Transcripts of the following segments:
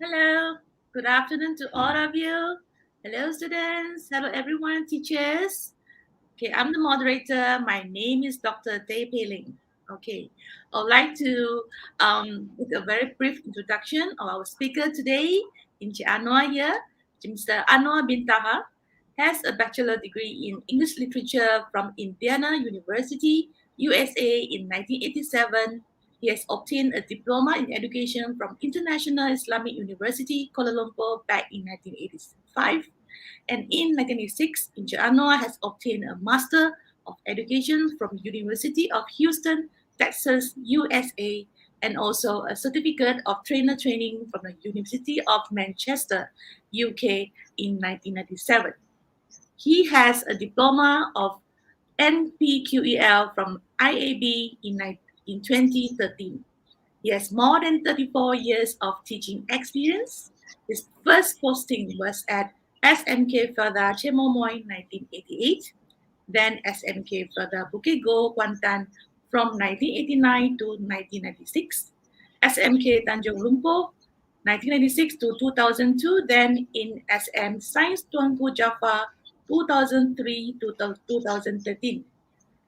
Hello, good afternoon to all of you. Hello, students. Hello, everyone, teachers. Okay, I'm the moderator. My name is Dr. Tay Peling. Okay, I'd like to give a very brief introduction of our speaker today, Encik Annuar here. Mr. Annuar bin Taha has a bachelor degree in English literature from Indiana University, USA in 1987. He has obtained a diploma in education from International Islamic University, Kuala Lumpur back in 1985. And in 1986, Encik Annuar has obtained a Master of Education from University of Houston, Texas, USA, and also a Certificate of Trainer Training from the University of Manchester, UK in 1997. He has a diploma of NPQEL from IAB in 2013. He has more than 34 years of teaching experience. His first posting was at SMK Further Chemomoy 1988, then SMK Further Bukit Go Kuantan from 1989 to 1996, SMK Tanjung Lumpur 1996 to 2002, then in SM Science Tuanku Jaffa 2003 to 2013.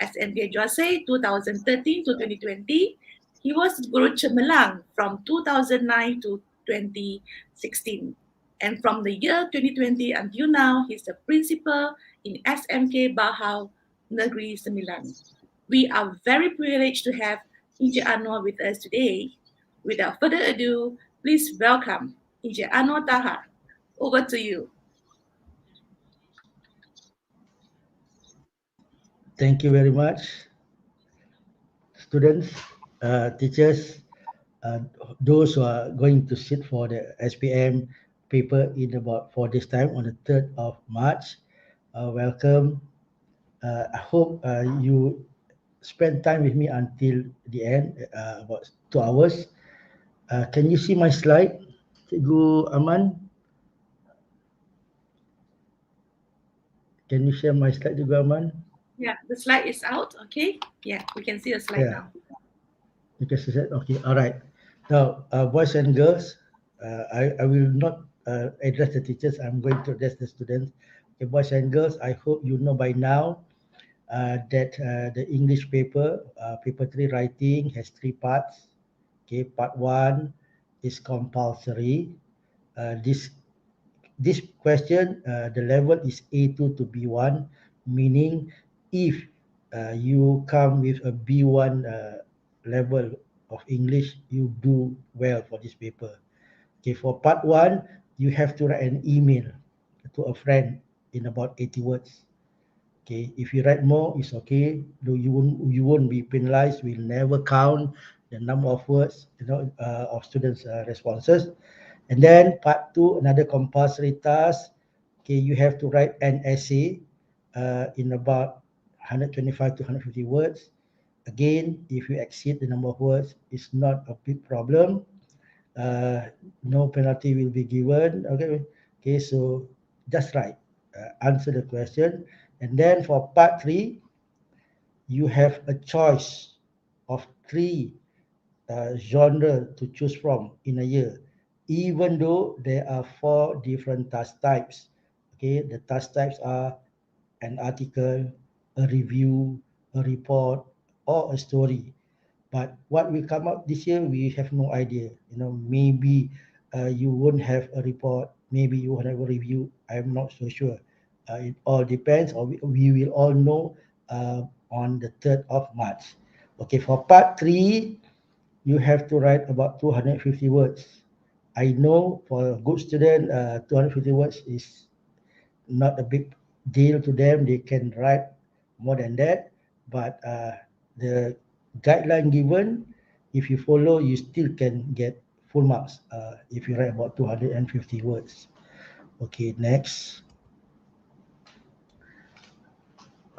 SMK Juasei 2013 to 2020. He was Guru Cemerlang from 2009 to 2016. And from the year 2020 until now, he's the principal in SMK Bahau Negeri Sembilan. We are very privileged to have Encik Annuar with us today. Without further ado, please welcome Encik Annuar Taha. Over to you. Thank you very much, students, teachers, those who are going to sit for the SPM paper in about 4 days time on the 3rd of March. Welcome. I hope you spend time with me until the end, about 2 hours. Can you see my slide, Cikgu Aman? Can you share my slide, Cikgu Aman? Yeah, the slide is out. Okay. Yeah, we can see the slide now. You can see that. Okay. All right. Now, boys and girls, I will not address the teachers. I'm going to address the students. Okay, boys and girls, I hope you know by now that the English paper, paper 3 writing has 3 parts. Okay, part 1 is compulsory. This question, the level is A2 to B1, meaning if you come with a B1 level of English, you do well for this paper. Okay, for part 1, you have to write an email to a friend in about 80 words. Okay, if you write more, it's okay. Though you won't be penalized. We'll never count the number of words, of students' responses. And then part 2, another compulsory task. Okay, you have to write an essay in about 125 to 150 words. Again, if you exceed the number of words, it's not a big problem. No penalty will be given. Okay, so just write, answer the question. And then for part 3, you have a choice of 3 genre to choose from in a year, even though there are 4 different task types. Okay, the task types are an article, a review, a report, or a story. But what will come up this year, we have no idea. Maybe you won't have a report, maybe you won't have a review. I'm not so sure. It all depends, or we will all know on the 3rd of March. Okay, for part 3, you have to write about 250 words. I know for a good student, 250 words is not a big deal to them. They can write more than that. But the guideline given, if you follow, you still can get full marks if you write about 250 words. Okay, next.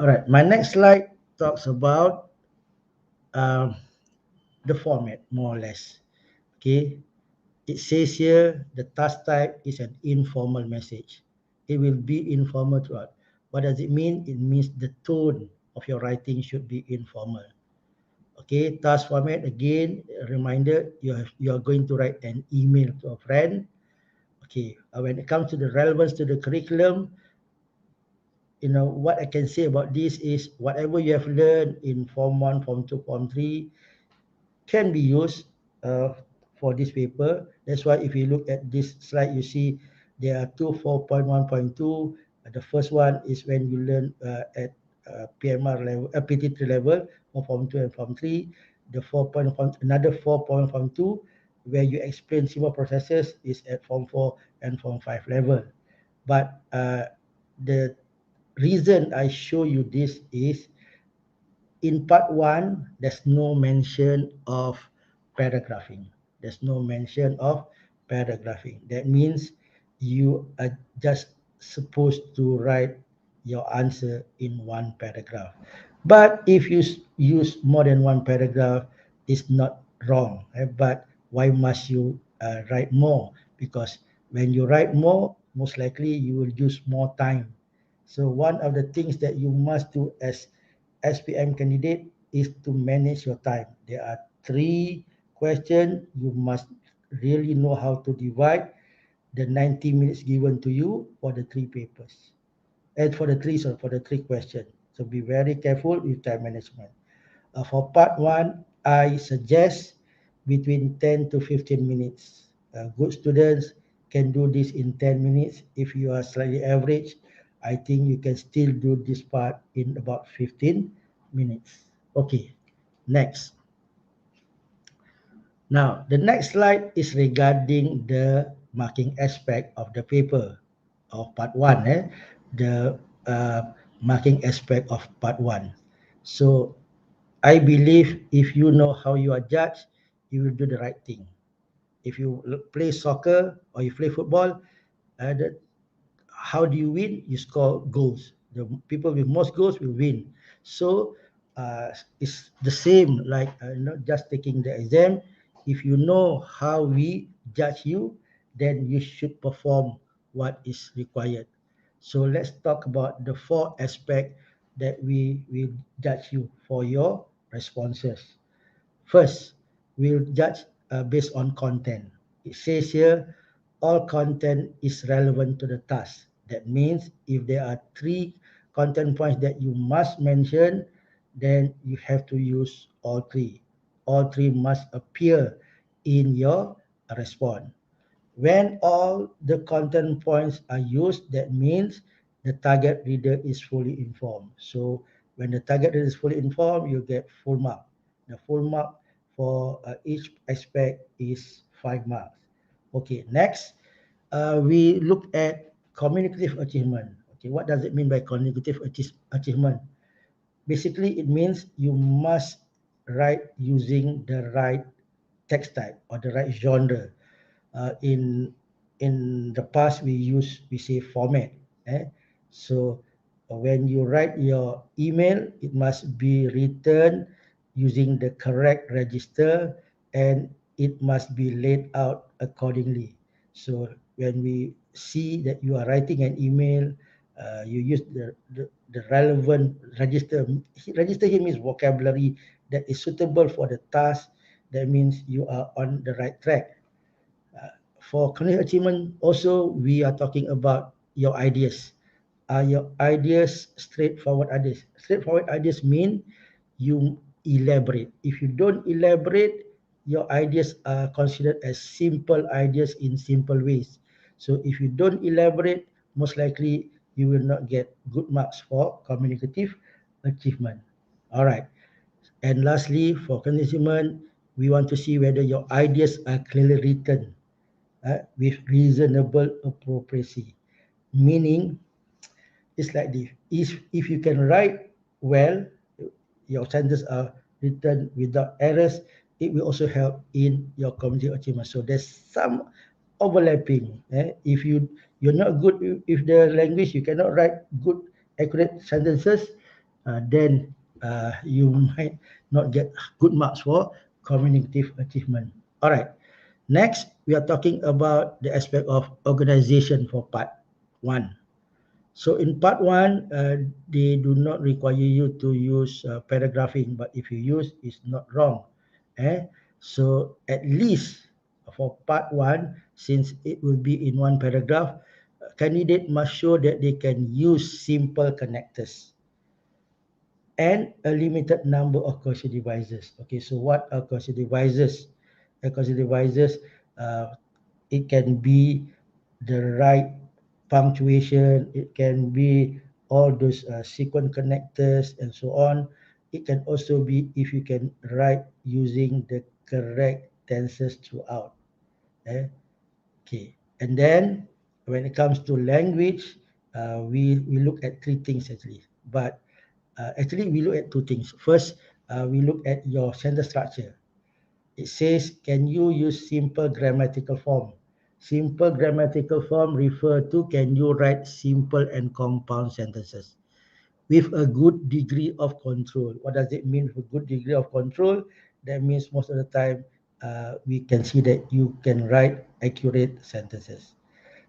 All right, my next slide talks about the format, more or less. Okay, it says here the task type is an informal message. It will be informal throughout. What does it mean? It means the tone of your writing should be informal. Okay, task format, again, a reminder, you are going to write an email to a friend. Okay, when it comes to the relevance to the curriculum, what I can say about this is whatever you have learned in Form 1, Form 2, Form 3 can be used for this paper. That's why if you look at this slide, you see there are two 4.1.2. The first one is when you learn at PMR level, PT3 level for Form 2 and Form 3. The 4.1, another 4.2, where you explain simple processes is at Form 4 and Form 5 level. But the reason I show you this is in part one, there's no mention of paragraphing. There's no mention of paragraphing. That means you are just supposed to write your answer in one paragraph. But if you use more than one paragraph, it's not wrong. But why must you write more? Because when you write more, most likely you will use more time. So one of the things that you must do as SPM candidate is to manage your time. There are three questions. You must really know how to divide the 90 minutes given to you for the three papers. And for the three questions. So be very careful with time management. For part one, I suggest between 10 to 15 minutes. Good students can do this in 10 minutes. If you are slightly average, I think you can still do this part in about 15 minutes. Okay, next. Now, the next slide is regarding the marking aspect of the paper of part one. The marking aspect of part one. So I believe if you know how you are judged, you will do the right thing. If you play soccer or you play football, the how do you win? You score goals. The people with most goals will win. So it's the same like not just taking the exam. If you know how we judge you, then you should perform what is required. So let's talk about the four aspects that we will judge you for your responses. First, we'll judge based on content. It says here, all content is relevant to the task. That means if there are three content points that you must mention, then you have to use all three. All three must appear in your response. When all the content points are used, that means the target reader is fully informed. So when the target reader is fully informed, you get full mark. The full mark for each aspect is 5 marks. Okay, next, we look at communicative achievement. Okay, what does it mean by communicative achievement? Basically, it means you must write using the right text type or the right genre. In the past we say format. So when you write your email, it must be written using the correct register and it must be laid out accordingly. So when we see that you are writing an email, you use the relevant register. Register here means vocabulary that is suitable for the task. That means you are on the right track. For career achievement, also we are talking about your ideas. Are your ideas straightforward ideas? Straightforward ideas mean you elaborate. If you don't elaborate, your ideas are considered as simple ideas in simple ways. So if you don't elaborate, most likely you will not get good marks for communicative achievement. All right. And lastly, for consumer, we want to see whether your ideas are clearly written with reasonable appropriacy. Meaning, it's like this. If you can write well, your sentences are written without errors, it will also help in your cognitive achievement. So there's some overlapping. If you're not good with the language, you cannot write good, accurate sentences, then you might not get good marks for cognitive achievement. All right. Next, we are talking about the aspect of organization for part one. So in part one, they do not require you to use paragraphing, but if you use, it's not wrong. So at least For part one, since it will be in one paragraph, candidate must show that they can use simple connectors and a limited number of coercive devices. Okay, so what are coercive devices? Coercive devices, it can be the right punctuation, it can be all those sequence connectors and so on. It can also be if you can write using the correct tenses throughout. Eh? Okay, and then when it comes to language, we look at three things actually. But actually, we look at two things. First, we look at your sentence structure. It says, can you use simple grammatical form? Simple grammatical form refer to can you write simple and compound sentences with a good degree of control. What does it mean with a good degree of control? That means most of the time we can see that you can write accurate sentences.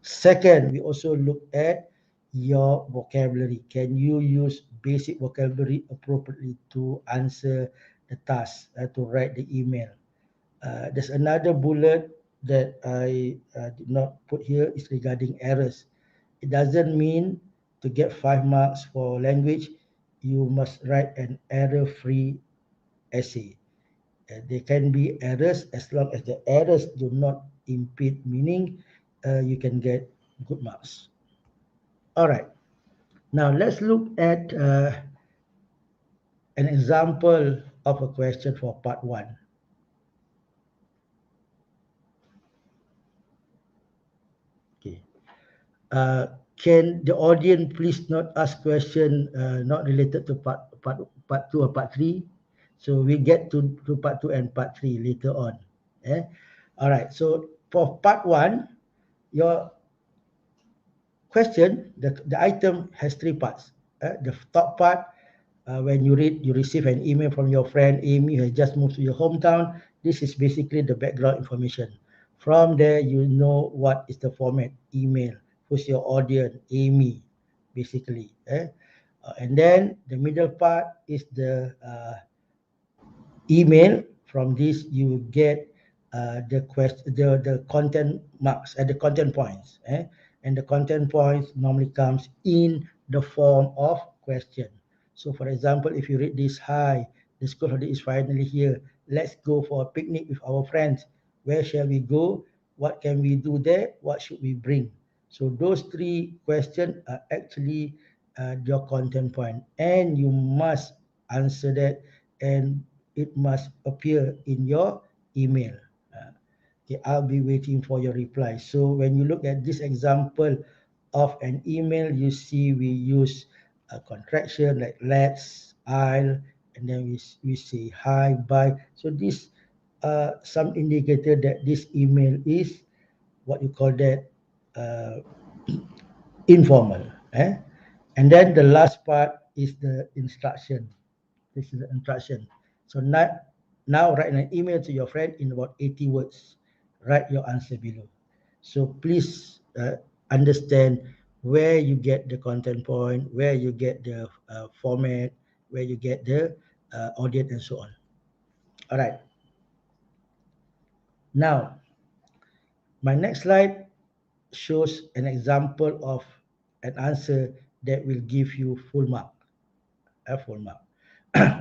Second, we also look at your vocabulary. Can you use basic vocabulary appropriately to answer the task, to write the email? There's another bullet that I did not put here is regarding errors. It doesn't mean to get 5 marks for language, you must write an error-free essay. There can be errors as long as the errors do not impede meaning, you can get good marks. All right. Now let's look at an example of a question for part one. Okay. Can the audience please not ask question not related to part two or part three? So we get to part two and part three later on. Eh? All right. So for part one, your question, the item has three parts. The top part, when you read, you receive an email from your friend Amy who has just moved to your hometown. This is basically the background information. From there, you know what is the format email, who's your audience, Amy, basically. And then the middle part is the email. From this you get the content marks and the content points, and the content points normally comes in the form of question. So for example, if you read this, hi, the school holiday is finally here, let's go for a picnic with our friends, where shall we go, what can we do there, what should we bring? So those three questions are actually your content point, and you must answer that, and it must appear in your email. Okay, I'll be waiting for your reply. So when you look at this example of an email, you see we use a contraction like let's, I'll, and then we say hi, bye. So this some indicator that this email is what you call that uh, informal. And then the last part is the instruction. This is the instruction. So now write an email to your friend in about 80 words. Write your answer below. So please understand where you get the content point, where you get the format, where you get the audience and so on. All right. Now, my next slide shows an example of an answer that will give you full mark. A full mark.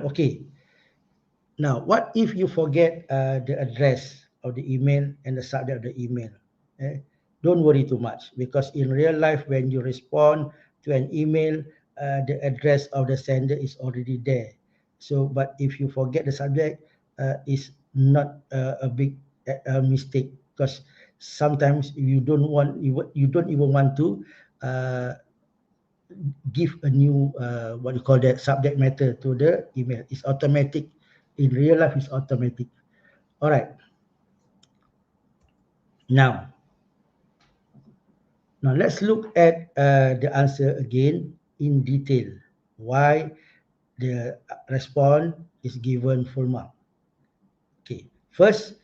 Okay. Now, what if you forget the address of the email and the subject of the email? Eh? Don't worry too much, because in real life, when you respond to an email, the address of the sender is already there. So, but if you forget the subject, it's not a big mistake, because sometimes you don't even want to uh, give a new what you call that subject matter to the email. It's automatic. In real life, it's automatic. All right. Now, now let's look at the answer again in detail. Why the response is given full mark. Okay. First,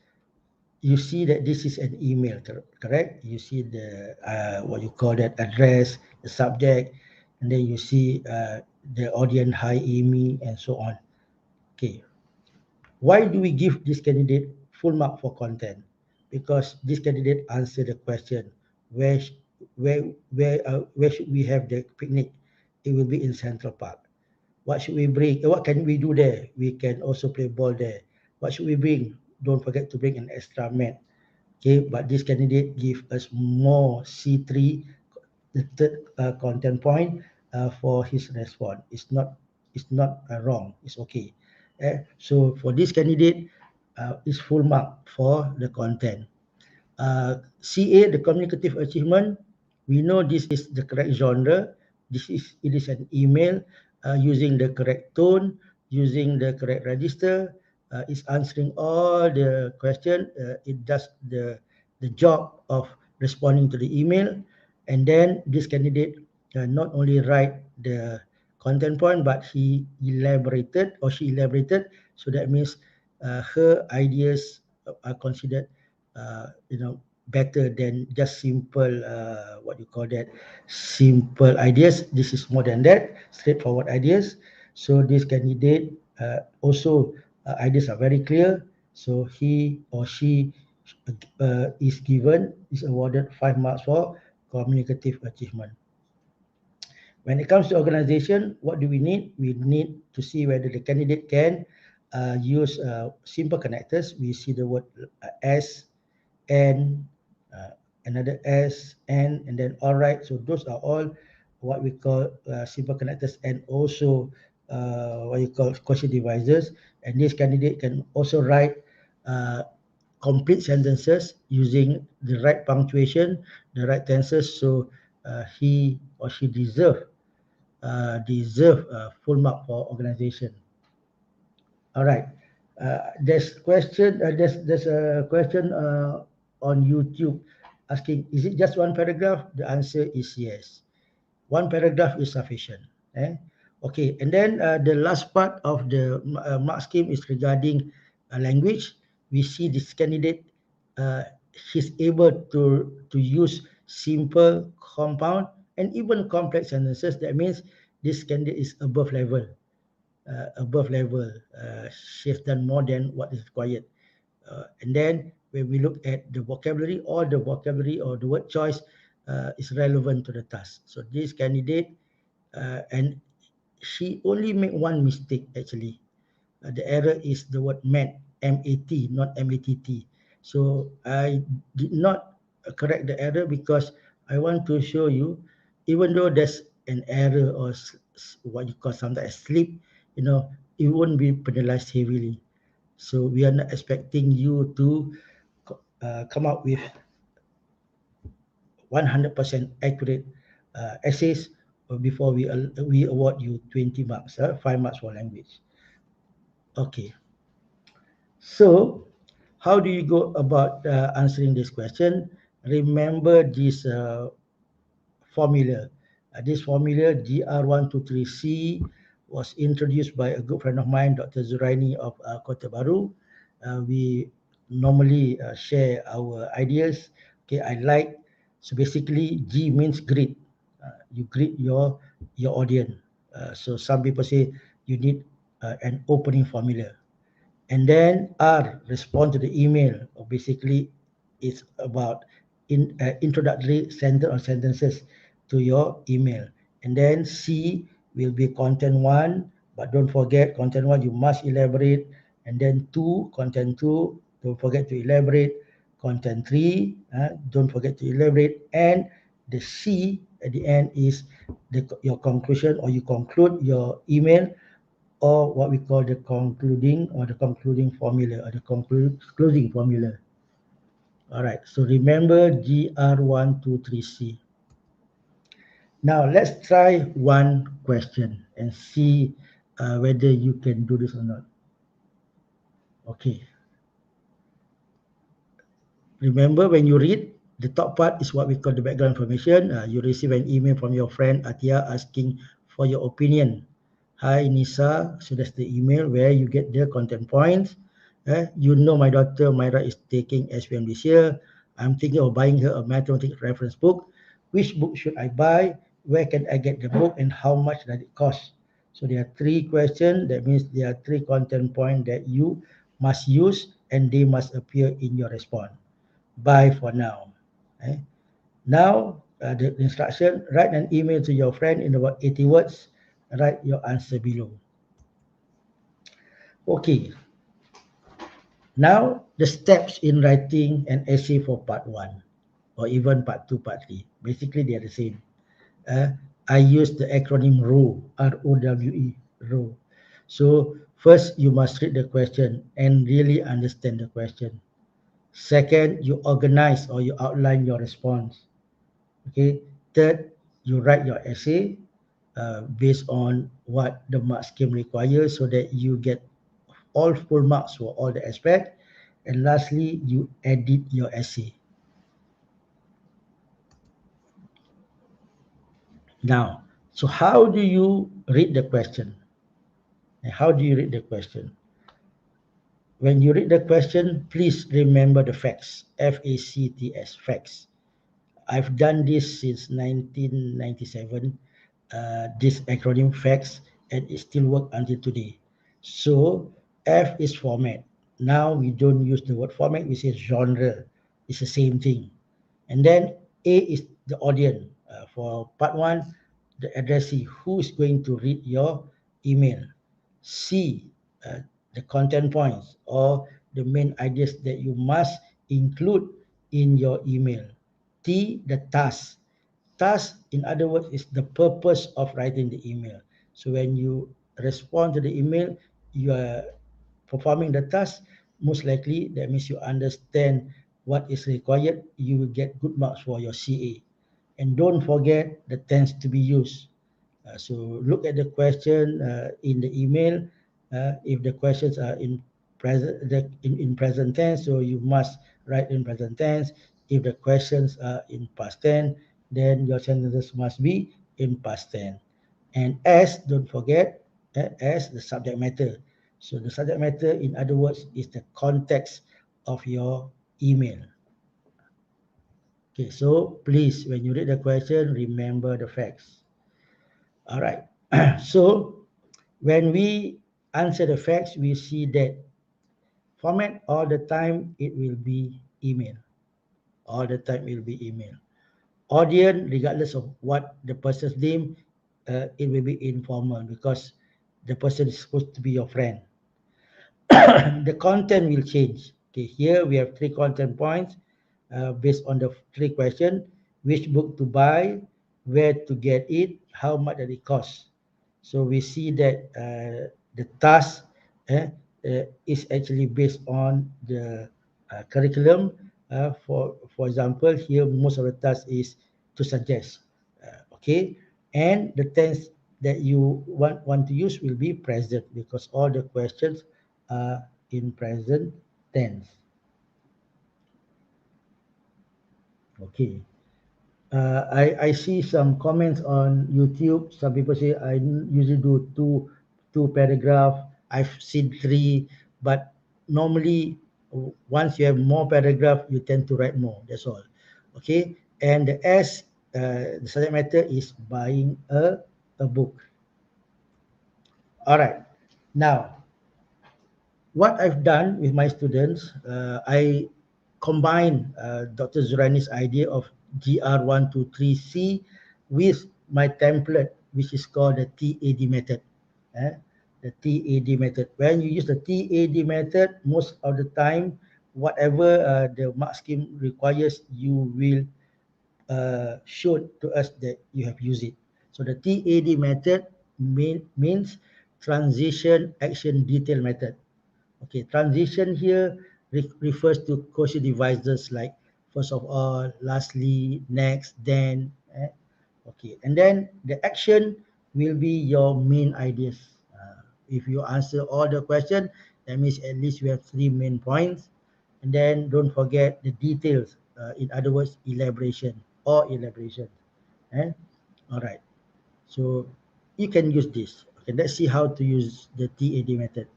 you see that this is an email, correct? You see the what you call that address, the subject, and then you see the audience, hi Amy, and so on. Okay. Why do we give this candidate full mark for content? because this candidate answer the question, where sh- where should we have the picnic? It will be in Central Park. What should we bring? What can we do there? We can also play ball there. What should we bring? Don't forget to bring an extra mat. Okay, but this candidate give us more C3, the third content point for his response. It's not wrong. It's okay. So for this candidate, it's full mark for the content. CA, the communicative achievement, we know this is the correct genre. It is an email using the correct tone, using the correct register. It's answering all the question. It does the job of responding to the email, and then this candidate not only write the content point, but he elaborated or she elaborated. So that means her ideas are considered better than just simple what you call that, simple ideas. This is more than that, straightforward ideas. So this candidate also ideas are very clear, so he or she is awarded 5 marks for communicative achievement. When it comes to organization, what do we need? We need to see whether the candidate can use simple connectors. We see the word as, and another S, and then all right. So those are all what we call simple connectors, and also what you call question divisors. And this candidate can also write uh, complete sentences using the right punctuation, the right tenses. So he or she deserve full mark for organization. All right. There's a question on YouTube asking, is it just one paragraph? The answer is yes. One paragraph is sufficient. Eh? Okay. And then the last part of the mark scheme is regarding language. We see this candidate, uh, he's able to use simple, compound, and even complex sentences. That means this candidate is above level. She has done more than what is required. And then when we look at the vocabulary, all the vocabulary or the word choice is relevant to the task. So this candidate, and she only made one mistake actually. The error is the word mat, M-A-T, not M-A-T-T. So I did not correct the error because I want to show you, even though there's an error or what you call sometimes a slip, it won't be penalized heavily. So we are not expecting you to come up with 100% accurate essays before we award you 20 marks, 5 marks for language. Okay. So, how do you go about answering this question? Remember this formula. This formula, GR123C, was introduced by a good friend of mine, Dr. Zuraini of Kota Baru. We normally share our ideas. Okay, I like, so basically, G means greet. You greet your audience. So some people say you need an opening formula. And then R, respond to the email. Or basically, it's about introductory sentence or sentences to your email. And then C will be content one, but don't forget content one, you must elaborate. And then two, content two, don't forget to elaborate. Content three, don't forget to elaborate. And the C at the end is your conclusion, or you conclude your email, or what we call the concluding formula, or the closing formula. All right, so remember GR123C. Now let's try one question and see whether you can do this or not. Okay, remember when you read, the top part is what we call the background information. You receive an email from your friend Atia asking for your opinion. Hi Nisa, so that's the email where you get the content points. You know my daughter Myra is taking SPM this year. I'm thinking of buying her a mathematics reference book. Which book should I buy? Where can I get the book and how much does it cost? So there are three questions. That means there are three content points that you must use and they must appear in your response. Bye for now. Eh? Now, the instruction, write an email to your friend in about 80 words. Write your answer below. Okay, now the steps in writing an essay for part 1 or even part 2, part 3. Basically, they are the same. Uh, I use the acronym ROWE, ROWE, ROWE. So first, you must read the question and really understand the question. Second, you organize or you outline your response. Okay. Third, you write your essay based on what the mark scheme requires so that you get all full marks for all the aspect. And lastly, you edit your essay. Now, so how do you read the question? And how do you read the question? When you read the question, please remember the facts. FACTS, facts. I've done this since 1997, this acronym facts, and it still works until today. So F is format. Now we don't use the word format, we say genre. It's the same thing. And then A is the audience. For part 1, the addressee, who is going to read your email. C, the content points or the main ideas that you must include in your email. T, the task. Task, in other words, is the purpose of writing the email. So when you respond to the email, you are performing the task. Most likely, that means you understand what is required. You will get good marks for your CA. And don't forget the tense to be used. So look at the question in the email. If the questions are in present tense, so you must write in present tense. If the questions are in past tense, then your sentences must be in past tense. And as, don't forget, as the subject matter. So the subject matter, in other words, is the context of your email. Okay, so please, when you read the question, remember the facts. All right. So when we answer the facts, we see that format all the time it will be email. All the time it will be email. Audience, regardless of what the person's name, it will be informal because the person is supposed to be your friend. The content will change. Okay, here we have 3 content points based on the 3 questions: which book to buy, where to get it, how much does it cost. So we see that the task is actually based on the curriculum. For example, here most of the task is to suggest. Okay, and the tense that you want to use will be present because all the questions are in present tense. Okay. I see some comments on YouTube. Some people say I usually do two paragraph. I've seen 3, but normally once you have more paragraph, you tend to write more. That's all. Okay. And the S, the subject matter is buying a book. All right. Now, what I've done with my students, I combine Dr. Zurani's idea of GR123C with my template, which is called the TAD method. eh? The TAD method. When you use the TAD method, most of the time, whatever the mark scheme requires, you will show to us that you have used it. So the TAD method means transition action detail method. Okay, transition here refers to caution devices like first of all, lastly, next, then. Okay, and then the action will be your main ideas. If you answer all the question, that means at least you have 3 main points. And then don't forget the details. In other words, elaboration or elaboration. Eh? All right. So you can use this. Okay, let's see how to use the TAD method.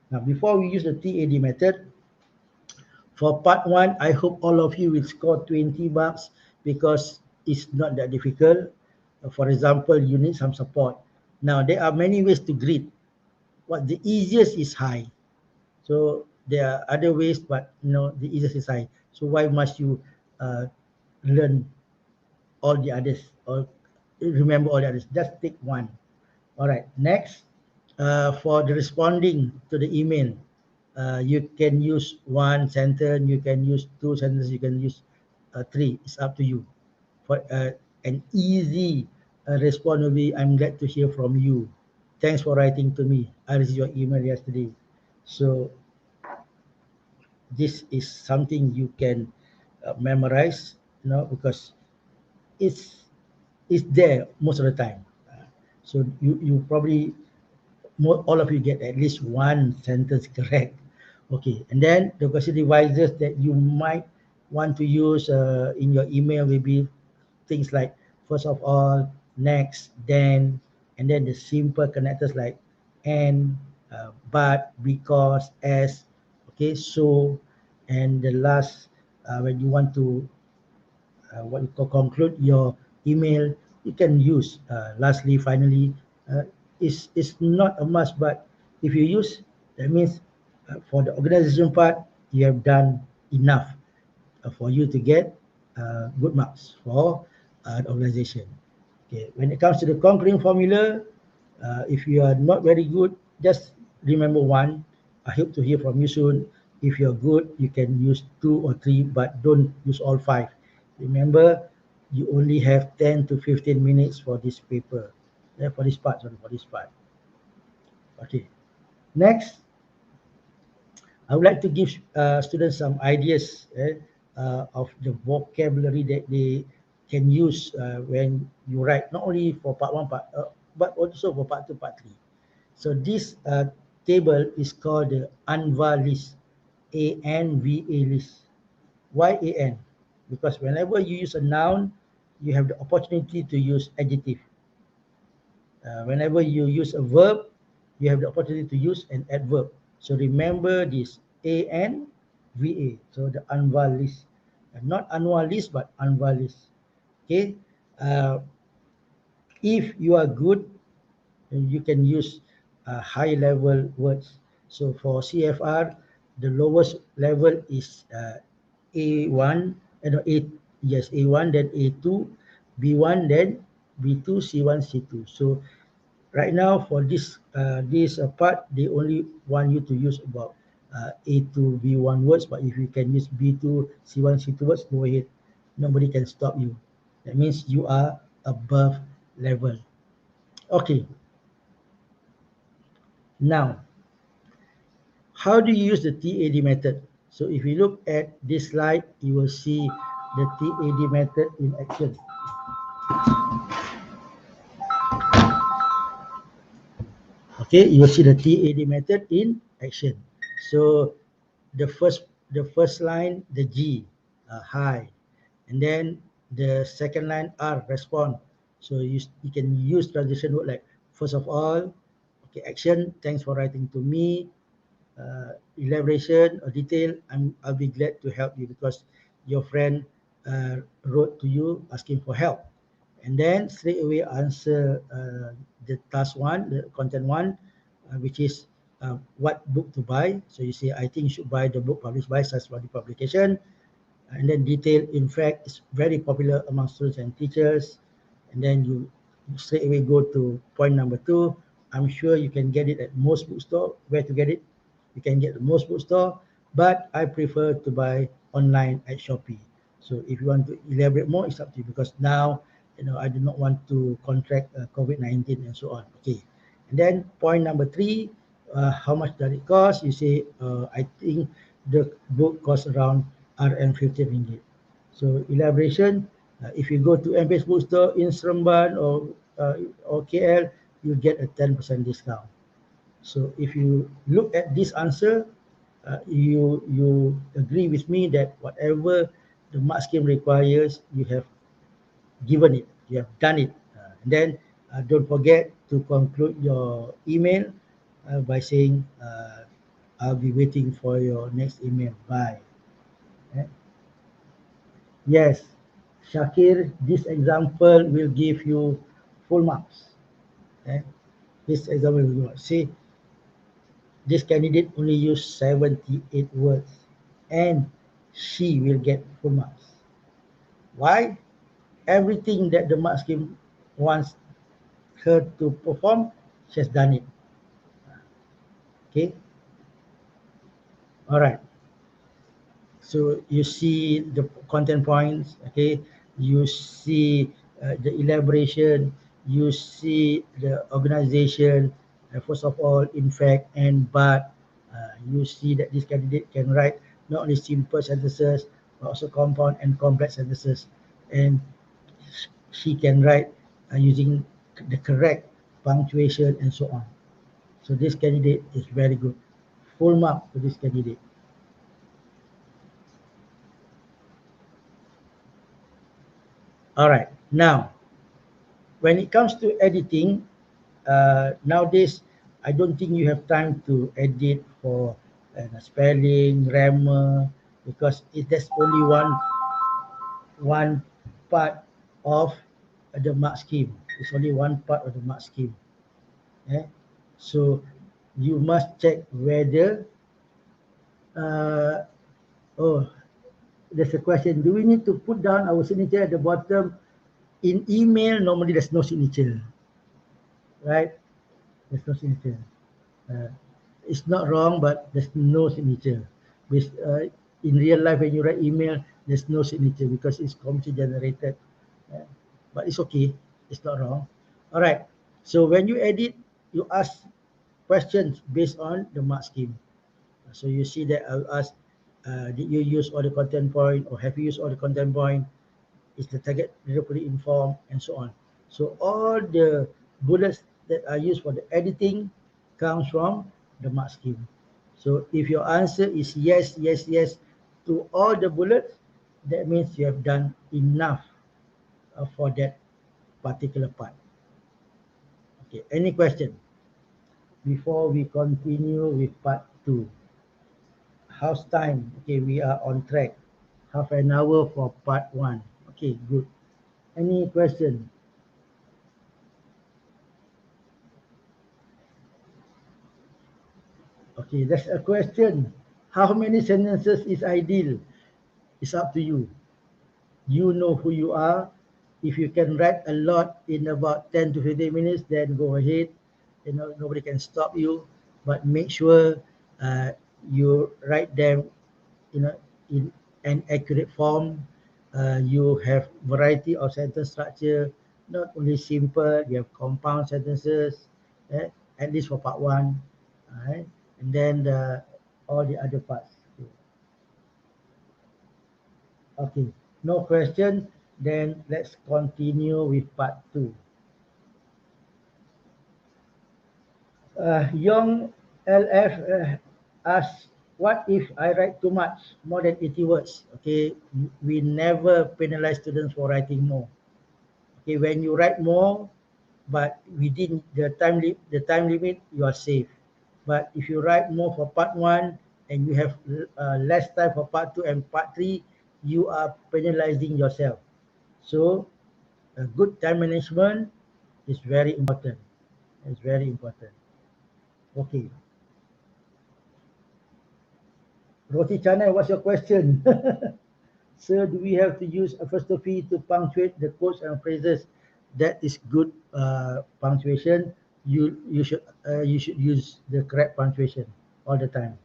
Now, before we use the TAD method, for part 1, I hope all of you will score 20 marks because it's not that difficult. For example, you need some support. Now, there are many ways to grade. What the easiest is high. So there are other ways, but the easiest is I. So why must you learn all the others or remember all the others? Just take one. All right. Next, for the responding to the email, you can use one sentence, you can use two sentences, you can use three. It's up to you. For an easy response will be, I'm glad to hear from you. Thanks for writing to me. I received your email yesterday. So this is something you can memorize, because it's it's there most of the time. So you probably all of you get at least one sentence correct. Okay, and then the question devices that you might want to use in your email will be things like first of all, next, then, and then the simple connectors like and, but, because, as, okay, so, and the last, when you want to what you call conclude your email, you can use lastly, finally. Is not a must, but if you use, that means for the organization part, you have done enough for you to get good marks for the organization. Okay, when it comes to the concluding formula, if you are not very good, just remember one. I hope to hear from you soon. If you're good, you can use two or three, but don't use all five. Remember, you only have 10 to 15 minutes for this paper. For this part, sorry, for this part. Okay. Next, I would like to give students some ideas of the vocabulary that they can use when you write, not only for part one, but also for part two, part three. So this table is called the ANVA list, ANVA list. Why AN? Because whenever you use a noun, you have the opportunity to use adjective. Whenever you use a verb, you have the opportunity to use an adverb. So remember this ANVA. So the Anwar list, not Anwar list, but Anwar list. Okay. Uh, if you are good, you can use high level words. So for CFR, the lowest level is A1, A, yes, A1, then A2, B1, then B2, C1, C2. So right now for this part, they only want you to use about A2, B1 words, but if you can use B2, C1, C2 words, go ahead. Nobody can stop you. That means you are above level. Okay, now how do you use the TAD method? So if you look at this slide, you will see the TAD method in action. Okay, you will see the TAD method in action. So the first line, the G, hi, and then the second line R, respond. So you can use transition word like first of all, okay, action, thanks for writing to me, elaboration or detail, I'll be glad to help you because your friend wrote to you asking for help. And then straight away answer the task one, the content one, which is what book to buy. So you say, I think you should buy the book published by such publication. And then detail, in fact, is very popular among students and teachers. And then you straight away go to point number two. I'm sure you can get it at most bookstore. Where to get it? You can get the most bookstore, but I prefer to buy online at Shopee. So if you want to elaborate more, it's up to you because now, I do not want to contract COVID-19 and so on. Okay. And then point number three, how much does it cost? You say, I think the book costs around RM15 ringgit. So elaboration, if you go to MPS Bookstore in Seremban or KL, you get a 10% discount. So if you look at this answer, you agree with me that whatever the mark scheme requires, you have given it, you have done it. And then don't forget to conclude your email by saying, I'll be waiting for your next email. Bye. Eh? Yes, Shakir, this example will give you full marks. Eh? This example will give you marks. See, this candidate only used 78 words and she will get full marks. Why? Everything that the mark scheme wants her to perform, she has done it. Okay, all right. So you see the content points, okay, you see the elaboration, you see the organization, first of all, in fact, and but. You see that this candidate can write not only simple sentences but also compound and complex sentences, and she can write using the correct punctuation and so on. So this candidate is very good. Full mark for this candidate. All right. Now, when it comes to editing, nowadays I don't think you have time to edit for spelling, grammar, because there's only one part of the mark scheme. It's only one part of the mark scheme. Eh? So you must check whether uh, oh, there's a question. Do we need to put down our signature at the bottom? In email, normally there's no signature, right? There's no signature. Uh, it's not wrong, but there's no signature. With, in real life, when you write email, there's no signature because it's computer generated. Uh, but it's okay. It's not wrong. All right. So when you edit, you ask questions based on the mark scheme. So you see that I'll ask, did you use all the content point or have you used all the content point? Is the target properly informed and so on. So all the bullets that are used for the editing comes from the mark scheme. So if your answer is yes, yes, yes to all the bullets, that means you have done enough for that particular part. Okay, any question before we continue with part 2? How's time? Okay, we are on track. Half an hour for part 1. Okay, good. Any question? Okay, that's a question. How many sentences is ideal? It's up to you. You know who you are. If you can write a lot in about 10 to 15 minutes, then go ahead. You know, nobody can stop you. But make sure uh, you write them, you know, in an accurate form. You have variety of sentence structure, not only simple. You have compound sentences, eh, at least for part 1. Alright, and then all the other parts. Okay, no question. Then let's continue with part 2. Young LF asks, what if I write too much, more than 80 words? Okay, we never penalize students for writing more. Okay, when you write more, but within the time limit, you are safe. But if you write more for part 1 and you have less time for part 2 and part 3, you are penalizing yourself. So a good time management is very important. It's very important. Okay. Roti Chana, what's your question? Sir, do we have to use apostrophe to punctuate the quotes and phrases? That is good punctuation. You should use the correct punctuation all the time.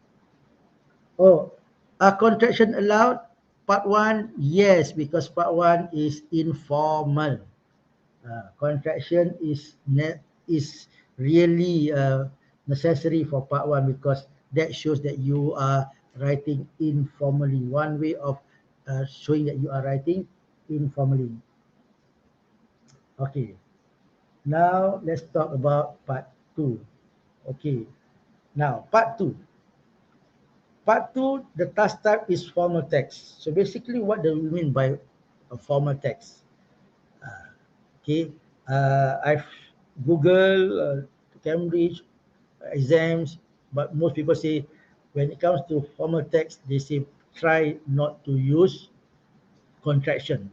Oh, are contraction allowed? Part 1, yes, because part 1 is informal. Contraction is really necessary for part 1 because that shows that you are writing informally. One way of showing that you are writing informally. Okay, now let's talk about part 2. Okay, now part 2. Part 2, the task type is formal text. So basically, what do we mean by a formal text? Okay, I've Google, Cambridge exams, but most people say when it comes to formal text, they say try not to use contraction.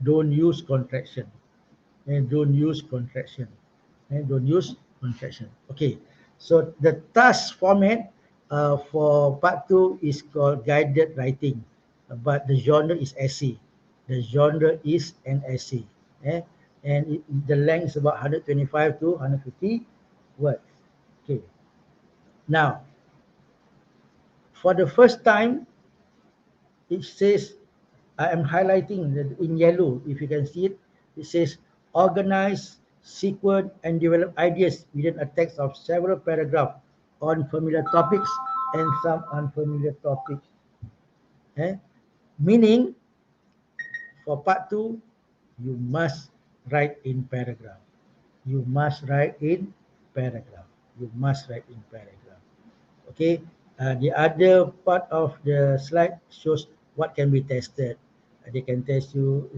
Don't use contraction, and don't use contraction, and don't use contraction. Okay, So the task format for part 2 is called guided writing, but the genre is essay. The genre is an essay. Eh? And the length is about 125 to 150 words. Okay. Now, for the first time, it says, I am highlighting in yellow, if you can see it, it says organize, sequence, and develop ideas within a text of several paragraphs on familiar topics and some unfamiliar topics. Eh? Meaning, for part 2, you must write in paragraph. You must write in paragraph. You must write in paragraph. Okay. The other part of the slide shows what can be tested. They can test you,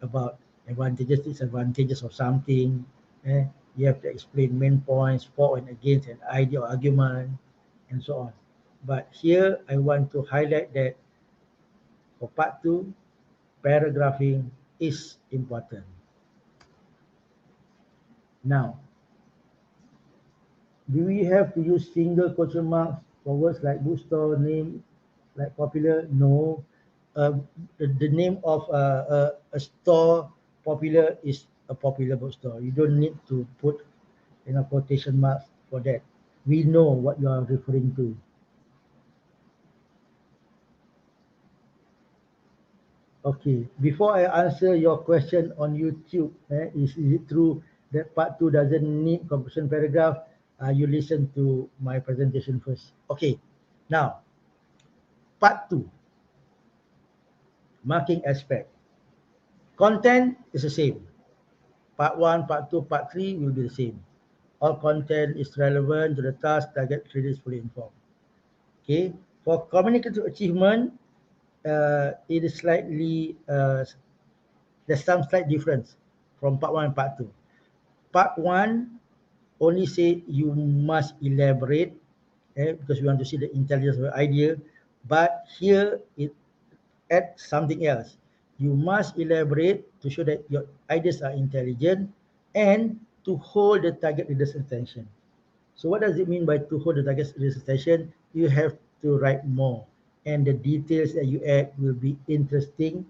about advantages, disadvantages of something. Eh? You have to explain main points, for and against an idea or argument, and so on. But here I want to highlight that for part 2, paragraphing is important. Now, do we have to use single quotation marks for words like bookstore, name, like popular? No. The name of a store popular is a popular bookstore. You don't need to put quotation marks for that. We know what you are referring to. Okay. Before I answer your question on YouTube, is it true that part 2 doesn't need composition paragraph? You listen to my presentation first. Okay. Now, part 2, marking aspect. Content is the same. Part 1, part 2, part 3 will be the same. All content is relevant to the task, target, readers fully informed. Okay. For communicative achievement, it is slightly, there's some slight difference from part 1 and part 2. Part 1 only say you must elaborate, because we want to see the intelligence of the idea. But here it add something else. You must elaborate to show that your ideas are intelligent and to hold the target reader's attention. So what does it mean by to hold the target reader's attention? You have to write more, and the details that you add will be interesting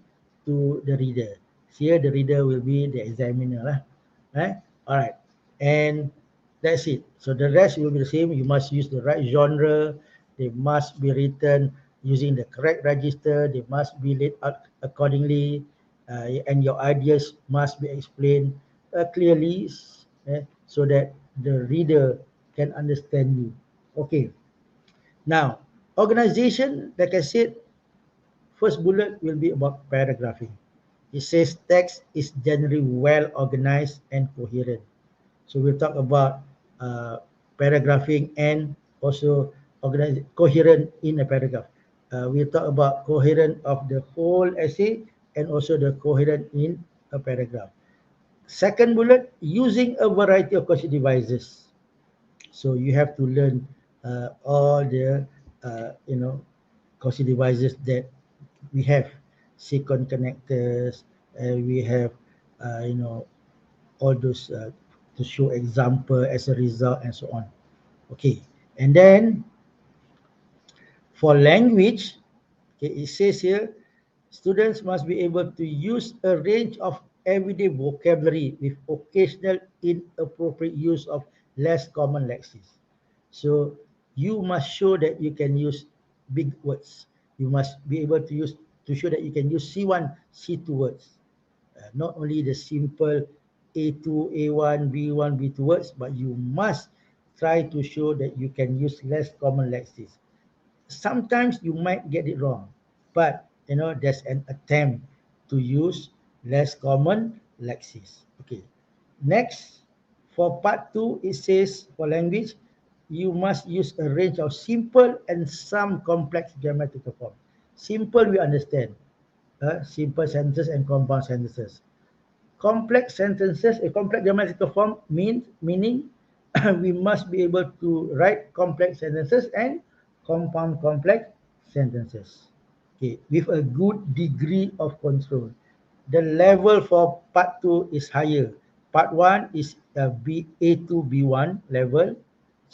to the reader. Here the reader will be the examiner lah. Right? All right. And that's it. So the rest will be the same. You must use the right genre. They must be written using the correct register. They must be laid out accordingly. And your ideas must be explained clearly, so that the reader can understand you. Okay. Now, organization, like I said, first bullet will be about paragraphing. It says text is generally well organized and coherent. So we'll talk about paragraphing and also coherent in a paragraph. We'll talk about coherent of the whole essay and also the coherent in a paragraph. Second bullet, using a variety of question devices. So you have to learn all the question devices that we have, sequence connectors, we have all those to show example as a result and so on. Okay, and then for language, okay, it says here, students must be able to use a range of everyday vocabulary with occasional inappropriate use of less common lexis. So you must show that you can use big words. You must be able to use to show that you can use C1, C2 words. Not only the simple A2, A1, B1, B2 words, but you must try to show that you can use less common lexis. Sometimes you might get it wrong, but there's an attempt to use less common lexis. Okay. Next, for part 2, it says for language, you must use a range of simple and some complex grammatical form. Simple we understand, simple sentences and compound sentences. Complex sentences, a complex grammatical form meaning we must be able to write complex sentences and compound complex sentences. Okay, with a good degree of control. The level for part 2 is higher. Part 1 is a A2 B1 level.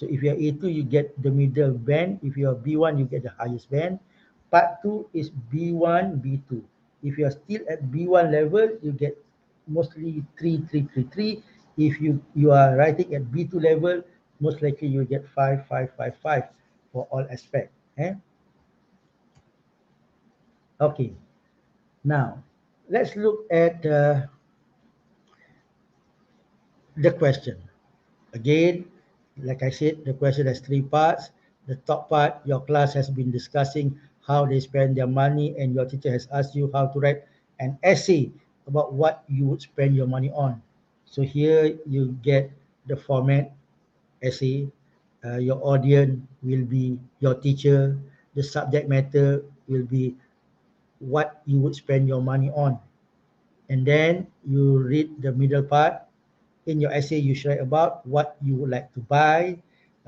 So if you're A2, you get the middle band. If you're B1, you get the highest band. Part 2 is B1, B2. If you're still at B1 level, you get mostly 3, 3, 3, 3. If you are writing at B2 level, most likely you get 5, 5, 5, 5 for all aspects. Okay, now let's look at the question. Again, like I said, the question has three parts. The top part, your class has been discussing how they spend their money, and your teacher has asked you how to write an essay about what you would spend your money on. So here you get the format essay. Your audience will be your teacher. The subject matter will be what you would spend your money on. And then you read the middle part. In your essay, you share about what you would like to buy,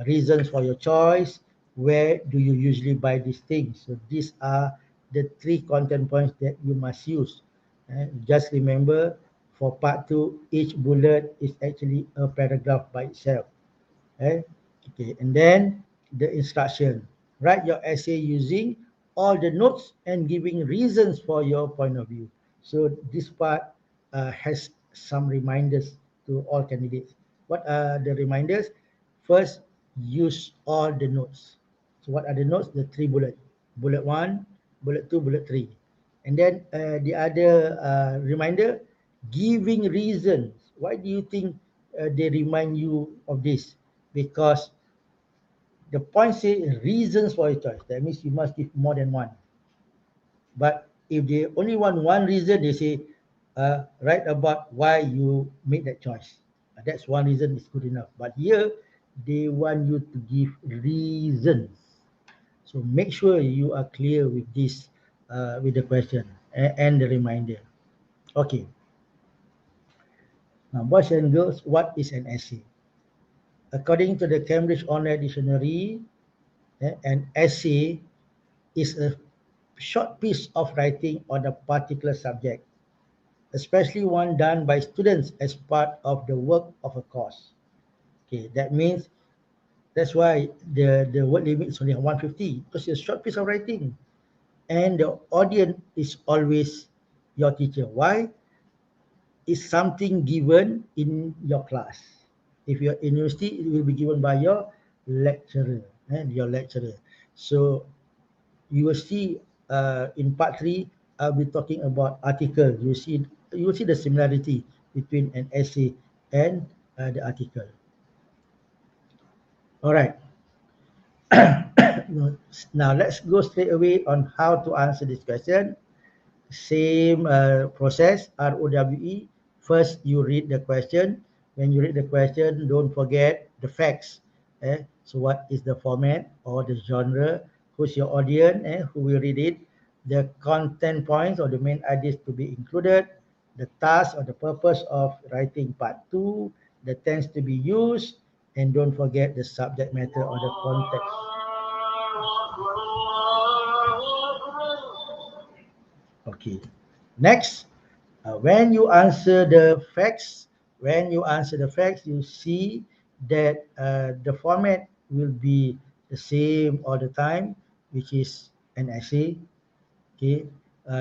reasons for your choice, where do you usually buy these things. So these are the three content points that you must use. Just remember, for part 2, each bullet is actually a paragraph by itself. Eh? Okay, and then the instruction. Write your essay using all the notes and giving reasons for your point of view. So this part has some reminders to all candidates. What are the reminders? First, use all the notes. So what are the notes? The three bullet. Bullet 1, bullet 2, bullet 3. And then the other reminder, giving reasons. Why do you think they remind you of this? Because the point say reasons for your choice. That means you must give more than one. But if they only want one reason, they say, write about why you made that choice. That's one reason is good enough. But here, they want you to give reasons. So make sure you are clear with this, with the question and the reminder. Okay. Now, boys and girls, what is an essay? According to the Cambridge Online Dictionary, an essay is a short piece of writing on a particular subject, especially one done by students as part of the work of a course. Okay, that means that's why the word limit is only 150 because it's a short piece of writing, and the audience is always your teacher. Why? It's something given in your class. If you're in university, it will be given by your lecturer, your lecturer. So you will see in part 3, I'll be talking about article. You will see the similarity between an essay and the article. All right. Now let's go straight away on how to answer this question. Same process, ROWE. First, you read the question. When you read the question, don't forget the facts. So what is the format or the genre? Who's your audience? Who will read it? The content points or the main ideas to be included. The task or the purpose of writing part 2. The tense to be used. And don't forget the subject matter or the context. Okay. Next, when you answer the facts, you see that the format will be the same all the time, which is an essay. Okay,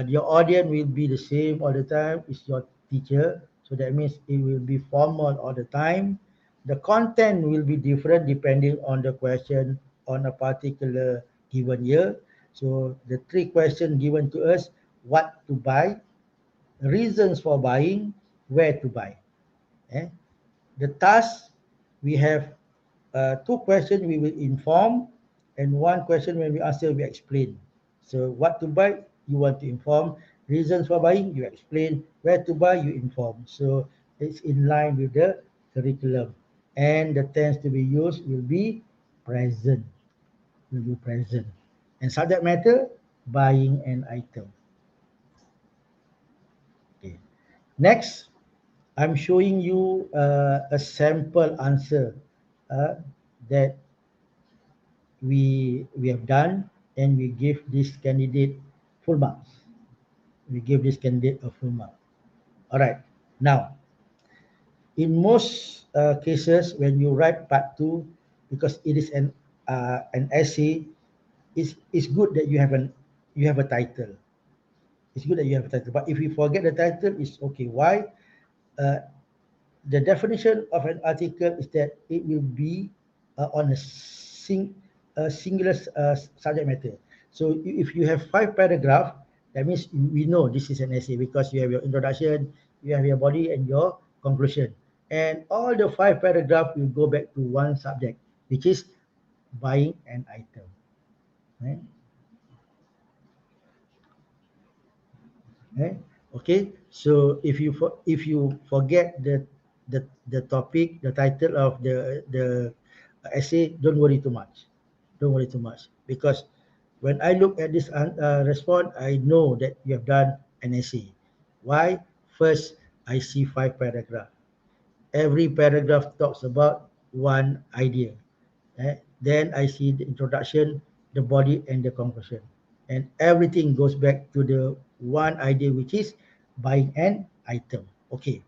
your audience will be the same all the time. It's your teacher, so that means it will be formal all the time. The content will be different depending on the question on a particular given year. So the three questions given to us: what to buy, reasons for buying, where to buy. Eh? The task, we have two questions we will inform, and one question when we answer we explain. So what to buy, you want to inform. Reasons for buying, you explain. Where to buy, you inform. So it's in line with the curriculum. And the tense to be used will be present. Will be present. And subject matter, buying an item. Okay. Next, I'm showing you a sample answer uh, that we have done, and we give this candidate full marks. We give this candidate a full mark. All right. Now, in most cases, when you write part 2, because it is an essay. It's good that you have a title. It's good that you have a title. But if you forget the title, it's okay. Why? Uh, the definition of an article is that it will be on a singular subject matter. So if you have 5 paragraphs, that means we know this is an essay because you have your introduction, you have your body, and your conclusion. And all the 5 paragraphs will go back to one subject, which is buying an item. Right? Eh? Okay, so if you forget the topic, the title of the essay, don't worry too much. Don't worry too much because when I look at this response, I know that you have done an essay. Why? First, I see 5 paragraphs. Every paragraph talks about one idea. Then I see the introduction, the body, and the conclusion. And everything goes back to the one idea, which is buying an item. Okay.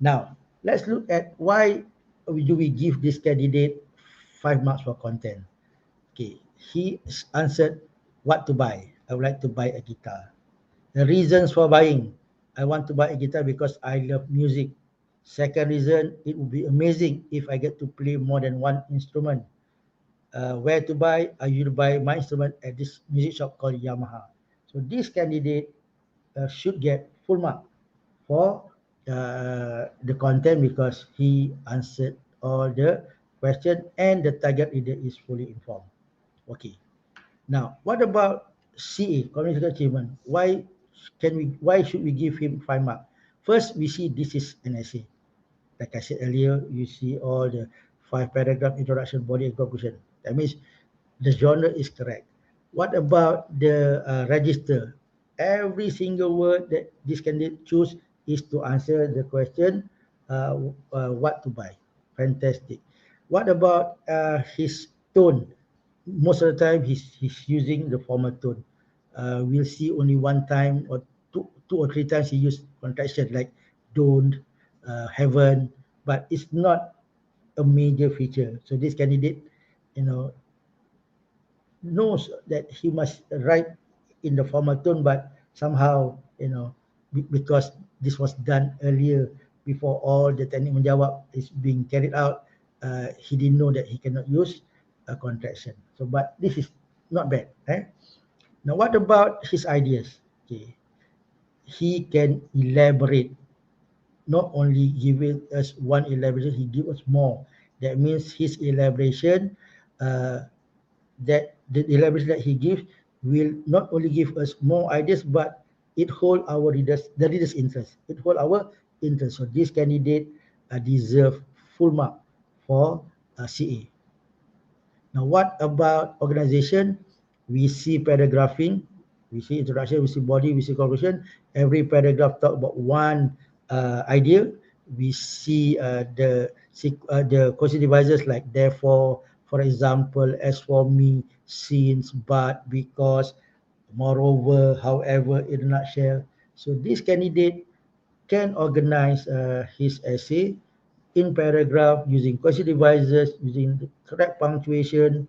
Now, let's look at why do we give this candidate 5 marks for content. Okay. He answered what to buy. I would like to buy a guitar. The reasons for buying. I want to buy a guitar because I love music. Second reason, it would be amazing if I get to play more than one instrument. Where to buy? I usually buy my instrument at this music shop called Yamaha. So this candidate should get full mark for the content because he answered all the question and the target reader is fully informed. Okay. Now, what about CA, Communicative Achievement? Why should we give him 5 marks? First, we see this is an essay. Like I said earlier, you see all the 5 paragraph introduction, body, and conclusion. That means the genre is correct. What about the register? Every single word that this candidate choose is to answer the question, what to buy. Fantastic. What about his tone? Most of the time, he's using the formal tone. We'll see only one time or two or three times he use contraction like don't, haven't, but it's not a major feature. So this candidate, you know, knows that he must write in the formal tone, but somehow, because this was done earlier before all the teknik menjawab is being carried out, he didn't know that he cannot use a contraction. So, but this is not bad. Now, what about his ideas? Okay, he can elaborate. Not only giving us one elaboration, he give us more. That means his elaboration, uh, that the elaboration that he gives will not only give us more ideas, but it hold the readers' interest. It hold our interest. So this candidate deserve full mark for CA. Now, what about organization? We see paragraphing, we see introduction, we see body, we see conclusion. Every paragraph talk about one idea. We see the question devices like therefore, for example, as for me, since, but, because, moreover, however, in a nutshell. So this candidate can organize his essay in paragraph using question devices, using the correct punctuation.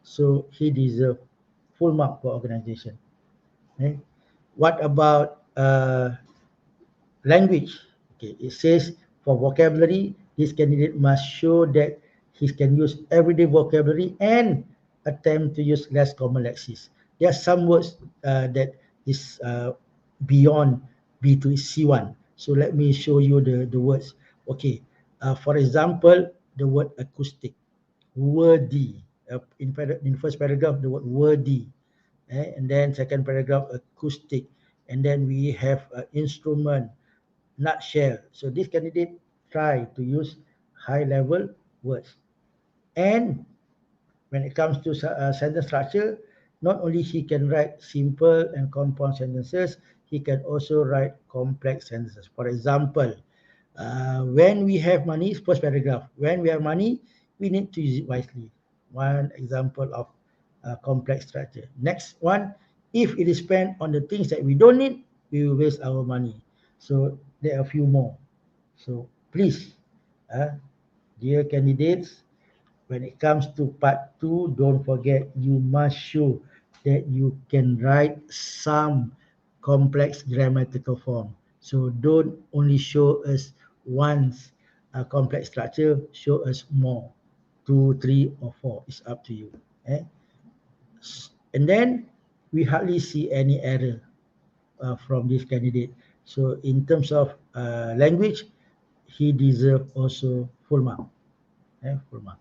So he deserves full mark for organization. Eh? What about language? Okay, it says for vocabulary, this candidate must show that he can use everyday vocabulary and attempt to use less common lexis. There are some words that is beyond B2 C1. So let me show you the words. Okay, for example, the word acoustic, wordy. In first paragraph, the word wordy, and then second paragraph, acoustic, and then we have instrument, nutshell. So this candidate try to use high level words. And when it comes to sentence structure, not only he can write simple and compound sentences, he can also write complex sentences. For example, when we have money, first paragraph, when we have money, we need to use it wisely. One example of complex structure. Next one, if it is spent on the things that we don't need, we will waste our money. So there are a few more. So please, dear candidates, when it comes to part 2, don't forget you must show that you can write some complex grammatical form. So don't only show us once a complex structure, show us more. 2, 3, or 4. It's up to you. Eh? And then we hardly see any error from this candidate. So in terms of language, he deserves also full mark. Full mark.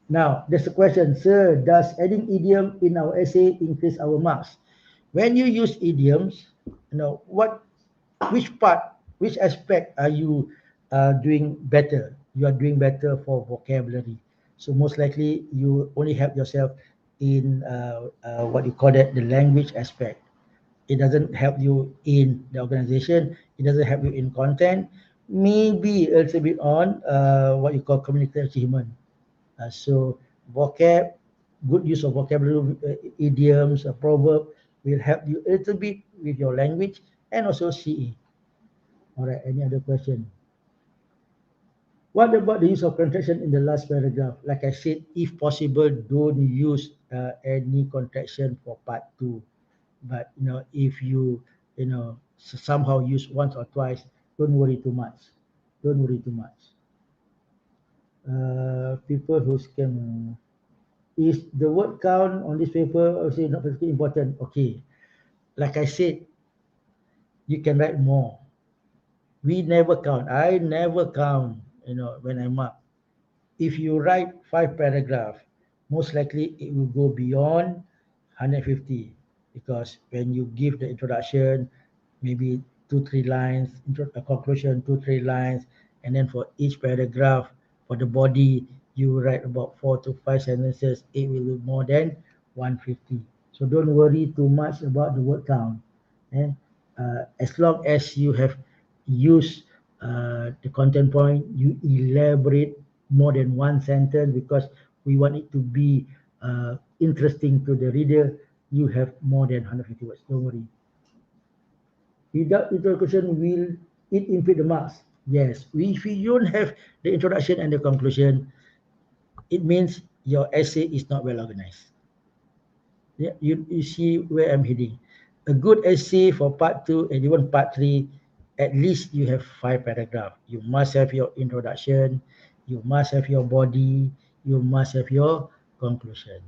Now, there's a question, sir, does adding idiom in our essay increase our marks? When you use idioms, which part, which aspect are you doing better? You are doing better for vocabulary. So most likely you only help yourself in what you call that, the language aspect. It doesn't help you in the organization. It doesn't help you in content. Maybe a little bit on what you call communicative achievement. So vocab, good use of vocabulary, idioms, a proverb will help you a little bit with your language and also CE. All right, any other question? What about the use of contraction in the last paragraph? Like I said, if possible, don't use any contraction for part 2. But if you somehow use once or twice, don't worry too much. Don't worry too much. People who scam. Is the word count on this paper also not particularly important? Okay, like I said, you can write more. We never count. I never count. When I mark. If you write 5 paragraphs, most likely it will go beyond 150, because when you give the introduction, maybe 2 3 lines, a conclusion 2 3 lines, and then for each paragraph, for the body, you write about 4 to 5 sentences, it will be more than 150. So don't worry too much about the word count. As long as you have used the content point, you elaborate more than one sentence, because we want it to be interesting to the reader. You have more than 150 words. Don't worry. Without introduction, will it impede the marks? Yes. If you don't have the introduction and the conclusion, it means your essay is not well organized. Yeah, you see where I'm heading. A good essay for part 2 and even part 3, at least you have 5 paragraphs. You must have your introduction, you must have your body, you must have your conclusion.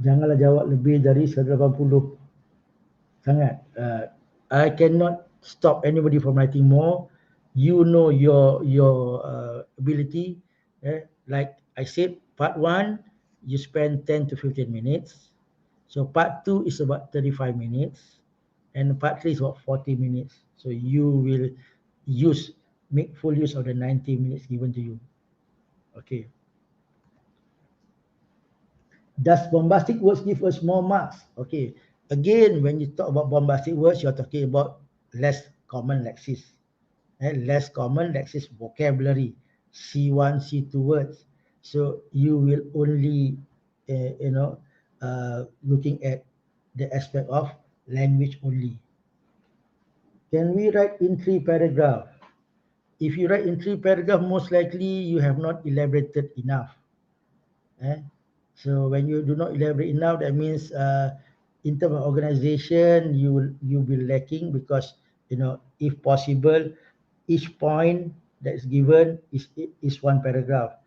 Janganlah jawab lebih dari 180 sangat. I cannot stop anybody from writing more. You know your ability. Like I said, part 1, you spend 10 to 15 minutes. So part 2 is about 35 minutes. And part 3 is about 40 minutes. So you will make full use of the 90 minutes given to you. Okay. Does bombastic words give us more marks? Okay. Again, when you talk about bombastic words, you're talking about less common lexis. Less common lexis vocabulary. C1, C2 words. So you will only, looking at the aspect of language only. Can we write in 3 paragraphs? If you write in 3 paragraphs, most likely you have not elaborated enough. So when you do not elaborate enough, that means in terms of organization, you'll be lacking, because if possible, each point that is given is 1 paragraph.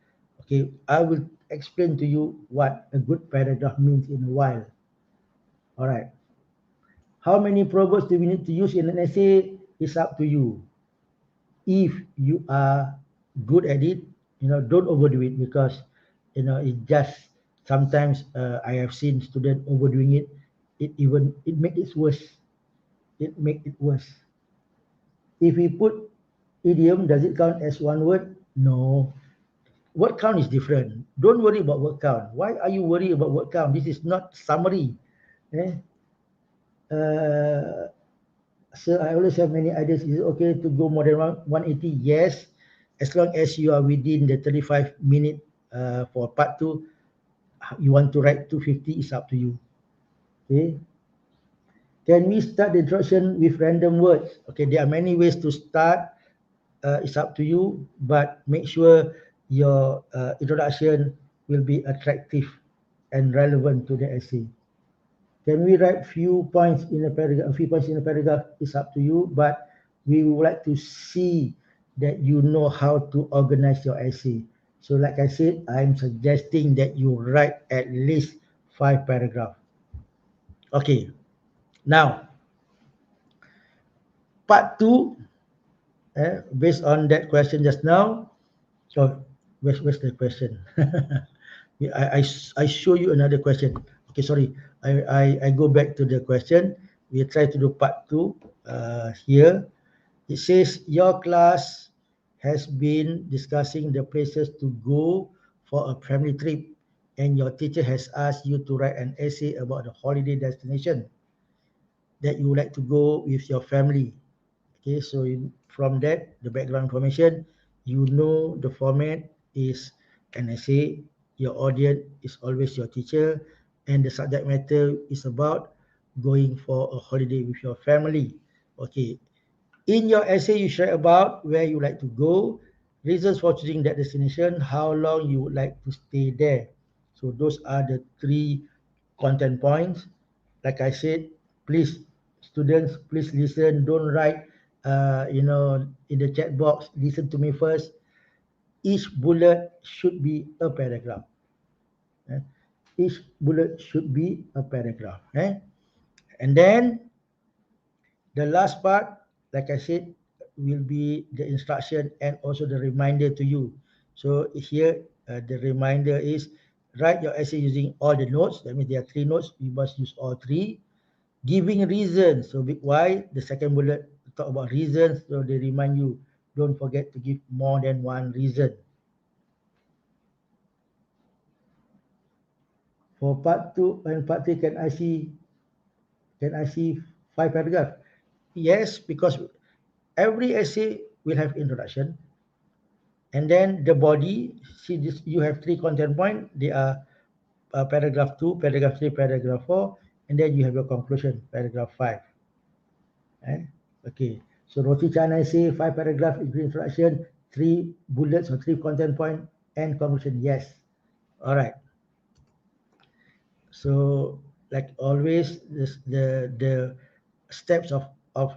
Okay, I will explain to you what a good paragraph means in a while. All right. How many proverbs do we need to use in an essay? It's up to you. If you are good at it, don't overdo it, because it just sometimes I have seen students overdoing it. It makes it worse. It make it worse. If we put idiom, does it count as one word? No. Word count is different. Don't worry about word count. Why are you worried about word count? This is not summary. Sir, I always have many ideas. Is it okay to go more than 180? Yes, as long as you are within the 35 minute for part 2. You want to write 250, it's up to you. Okay. Can we start the introduction with random words? Okay, there are many ways to start. it's up to you, but make sure your introduction will be attractive and relevant to the essay. Can we write few points in a paragraph? A few points in a paragraph is up to you, but we would like to see that you know how to organize your essay. So, like I said, I'm suggesting that you write at least 5 paragraphs. Okay. Now, part two, based on that question just now. So, where's the question? Yeah, I show you another question. Okay, sorry. I go back to the question. We try to do part two here. It says your class has been discussing the places to go for a family trip, and your teacher has asked you to write an essay about the holiday destination that you would like to go with your family. Okay, so from that, the background information, you know the format is an essay, your audience is always your teacher, and the subject matter is about going for a holiday with your family. Okay, in your essay, you share about where you like to go, reasons for choosing that destination, how long you would like to stay there. So those are the 3 content points. Like I said, please, students, please listen. Don't write, in the chat box. Listen to me first. Each bullet should be a paragraph. eh. Each bullet should be a paragraph. And then the last part, like I said, will be the instruction and also the reminder to you. So here, the reminder is write your essay using all the notes. That means there are 3 notes. You must use all 3. Giving reasons. So why? The second bullet talk about reasons. So they remind you, don't forget to give more than one reason. For part 2 and part 3, can I see 5 paragraphs? Yes, because every essay will have introduction, and then the body. See this, you have 3 content points. They are paragraph 2, paragraph 3, paragraph 4, and then you have your conclusion, paragraph 5. eh? Okay, so roti canai say 5 paragraph introduction, 3 bullets or 3 content point, and conclusion. Yes. All right. So, like always, the steps of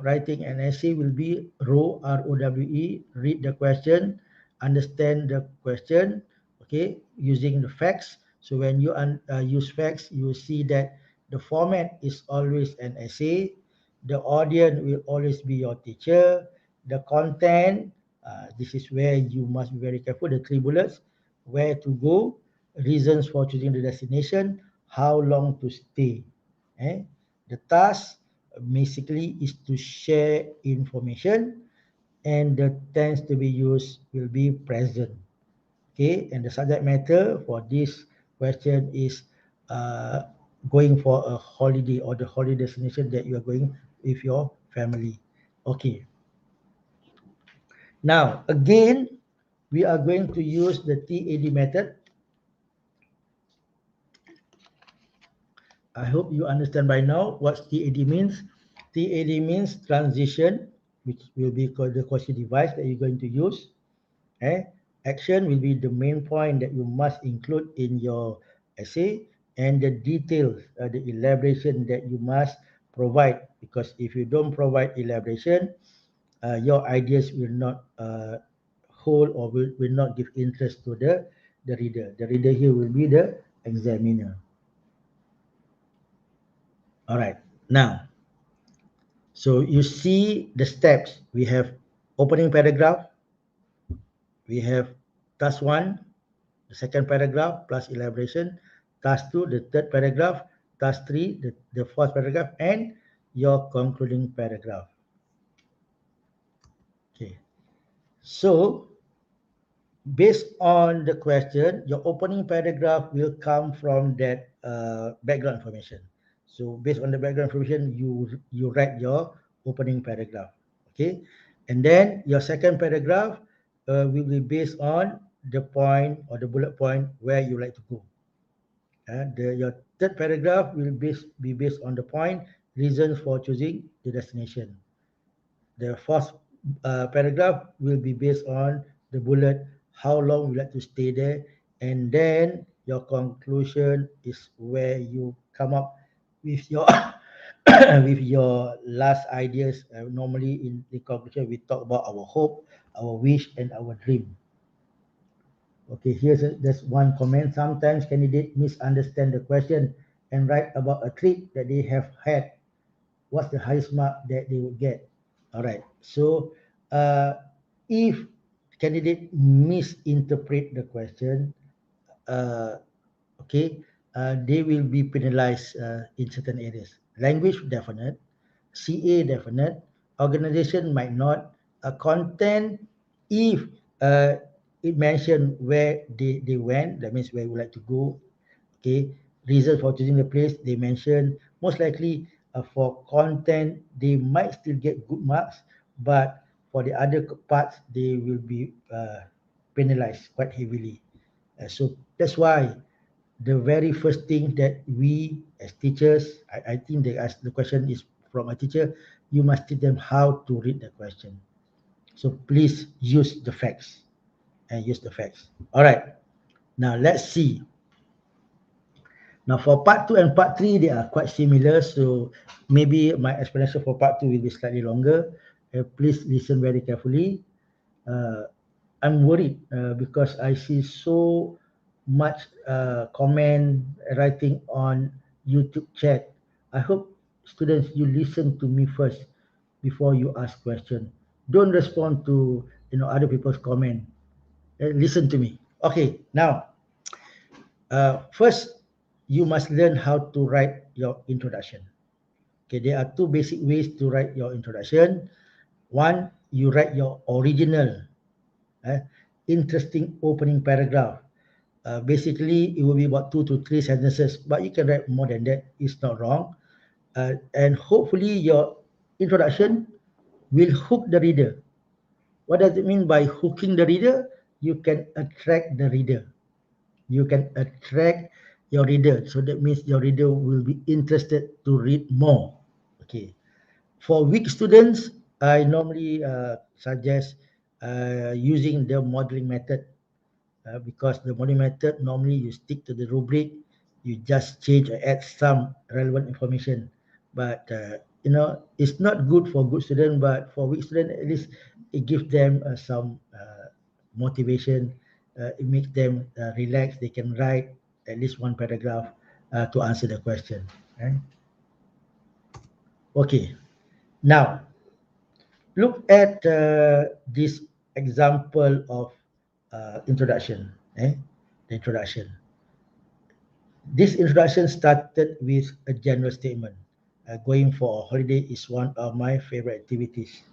writing an essay will be ROWE, read the question, understand the question, okay, using the facts. So when you use facts, you will see that the format is always an essay. The audience will always be your teacher. The content, this is where you must be very careful. The 3 bullets, where to go, reasons for choosing the destination, how long to stay. The task basically is to share information, and the tense to be used will be present. Okay, and the subject matter for this question is uh, going for a holiday or the holiday destination that you are going with your family. Okay, now again, we are going to use the TAD method. I hope you understand by now what TAD means. TAD means transition, which will be called the quasi device that you're going to use. Action will be the main point that you must include in your essay, and the details, the elaboration that you must provide. Because if you don't provide elaboration, your ideas will not hold or will not give interest to the reader. The reader here will be the examiner. All right. Now, so you see the steps. We have opening paragraph. We have task 1, the second paragraph plus elaboration. Task 2, the third paragraph. Task 3, the fourth paragraph, and your concluding paragraph. Okay. So, based on the question, your opening paragraph will come from that background information. So based on the background information, you write your opening paragraph. Okay, and then your second paragraph will be based on the point or the bullet point where you like to go. Your third paragraph will be based on the point, reasons for choosing the destination. The fourth paragraph will be based on the bullet, how long you like to stay there, and then your conclusion is where you come up with your with your last ideas. Normally in the conclusion, we talk about our hope, our wish, and our dream. Okay, there's one comment. Sometimes candidates misunderstand the question and write about a trip that they have had. What's the highest mark that they would get? All right. So, if candidate misinterpret the question, uh, okay, they will be penalized in certain areas. Language definite, CA definite, organization might not. Content, if uh, it mentioned where they went, that means where you would like to go. Okay, reason for choosing the place they mention, most likely for content they might still get good marks, but for the other parts they will be penalized quite heavily. So that's why the very first thing that we as teachers, I think they ask the question is from a teacher, you must teach them how to read the question. So please use the facts and use the facts. All right, now let's see. Now for part two and part three, they are quite similar. So maybe my explanation for part two will be slightly longer. Please listen very carefully. Uh, I'm worried because I see so much comment writing on YouTube chat. I hope students you listen to me first before you ask question. Don't respond to other people's comment. Listen to me. Okay, now first, you must learn how to write your introduction. Okay, there are two basic ways to write your introduction. One, you write your original, eh, interesting opening paragraph. Basically, it will be about 2 to 3 sentences, but you can write more than that. It's not wrong. And hopefully, your introduction will hook the reader. What does it mean by hooking the reader? You can attract the reader. You can attract your reader. So that means your reader will be interested to read more. Okay. For weak students, I normally suggest using the modeling method because the modeling method normally you stick to the rubric, you just change or add some relevant information. But it's not good for good student, but for weak student, at least it gives them some motivation. It makes them relax. They can write at least one paragraph to answer the question. Right? Okay. Now look at this example of introduction. The introduction. This introduction started with a general statement. Going for a holiday is one of my favorite activities.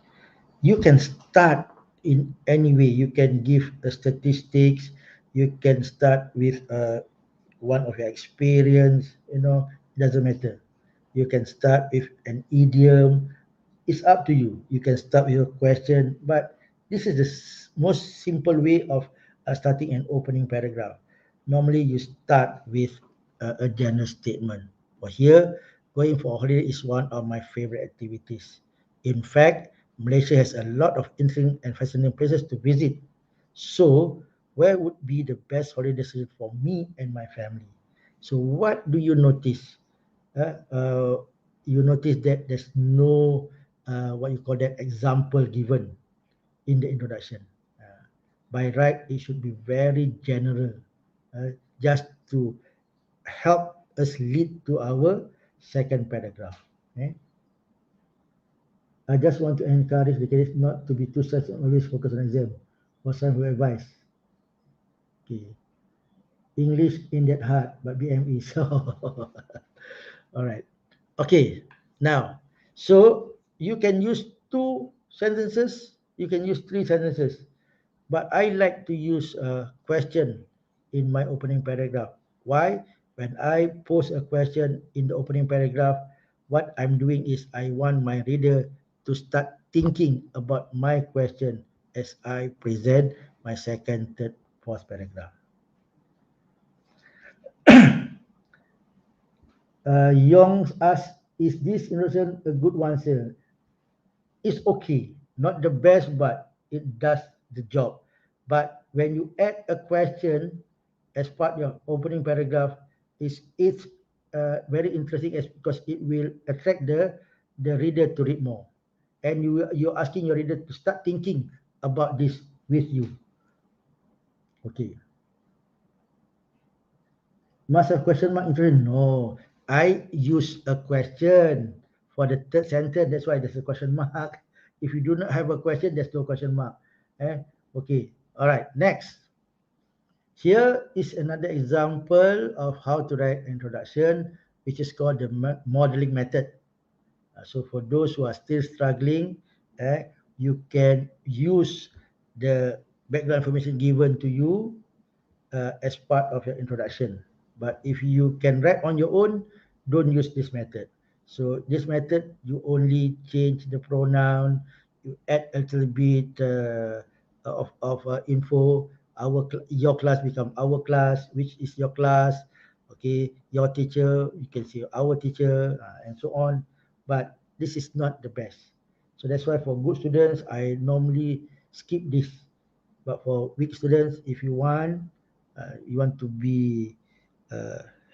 You can start in any way. You can give statistics. You can start with one of your experience. It doesn't matter. You can start with an idiom. It's up to you. You can start with a question, but this is the most simple way of starting an opening paragraph. Normally, you start with a general statement. But here, going for a holiday is one of my favorite activities. In fact, Malaysia has a lot of interesting and fascinating places to visit. So, where would be the best holiday destination for me and my family? So, what do you notice? Uh, uh, you notice that there's no what you call that example given in the introduction. Uh, by right, it should be very general, just to help us lead to our second paragraph. Okay? I just want to encourage the candidates not to be too stressed and always focus on exam. For some who advise, okay, English in that hard, but BME. So, all right. Okay. Now, so you can use 2 sentences. You can use 3 sentences. But I like to use a question in my opening paragraph. Why? When I pose a question in the opening paragraph, what I'm doing is I want my reader to start thinking about my question as I present my second, third, fourth paragraph. Young asks, is this introduction a good one, sir? It's okay. Not the best, but it does the job. But when you add a question as part of your opening paragraph, it's very interesting as because it will attract the reader to read more, and you're asking your reader to start thinking about this with you. Okay, must have question mark included? No, I use a question for the third sentence. That's why there's a question mark. If you do not have a question, there's no question mark. Eh? Okay. All right. Next. Here is another example of how to write introduction, which is called the modeling method. So for those who are still struggling, you can use the background information given to you as part of your introduction. But if you can write on your own, don't use this method. So this method, you only change the pronoun, you add a little bit of info. Your class become our class, which is your class. Okay, your teacher, you can say our teacher, and so on. But this is not the best. So that's why for good students, I normally skip this. But for weak students, if you want to be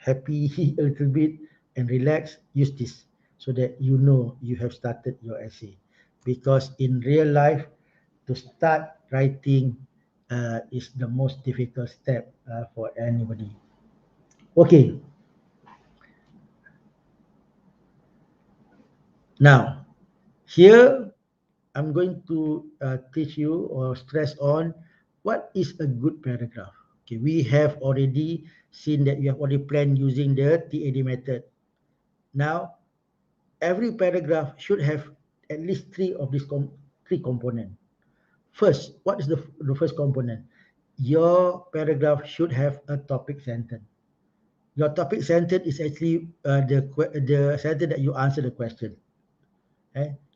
happy a little bit and relax, use this so that you know you have started your essay. Because in real life, to start writing is the most difficult step for anybody. Okay, now here I'm going to teach you or stress on what is a good paragraph. Okay, we have already seen that you have already planned using the TAD method. Now, every paragraph should have at least three of these three components. First, what is the first component? Your paragraph should have a topic sentence. Your topic sentence is actually the sentence that you answer the question.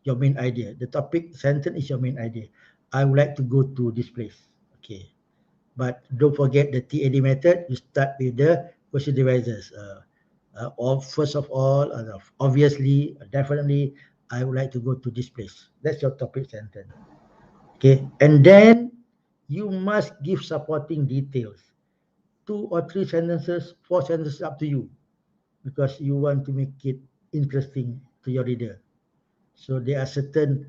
Your main idea. The topic sentence is your main idea. I would like to go to this place. Okay. But don't forget the TAD method. You start with the question devices. Or first of all, obviously, definitely, I would like to go to this place. That's your topic sentence. Okay. And then you must give supporting details. Two or three sentences, four sentences, up to you, because you want to make it interesting to your reader. So there are certain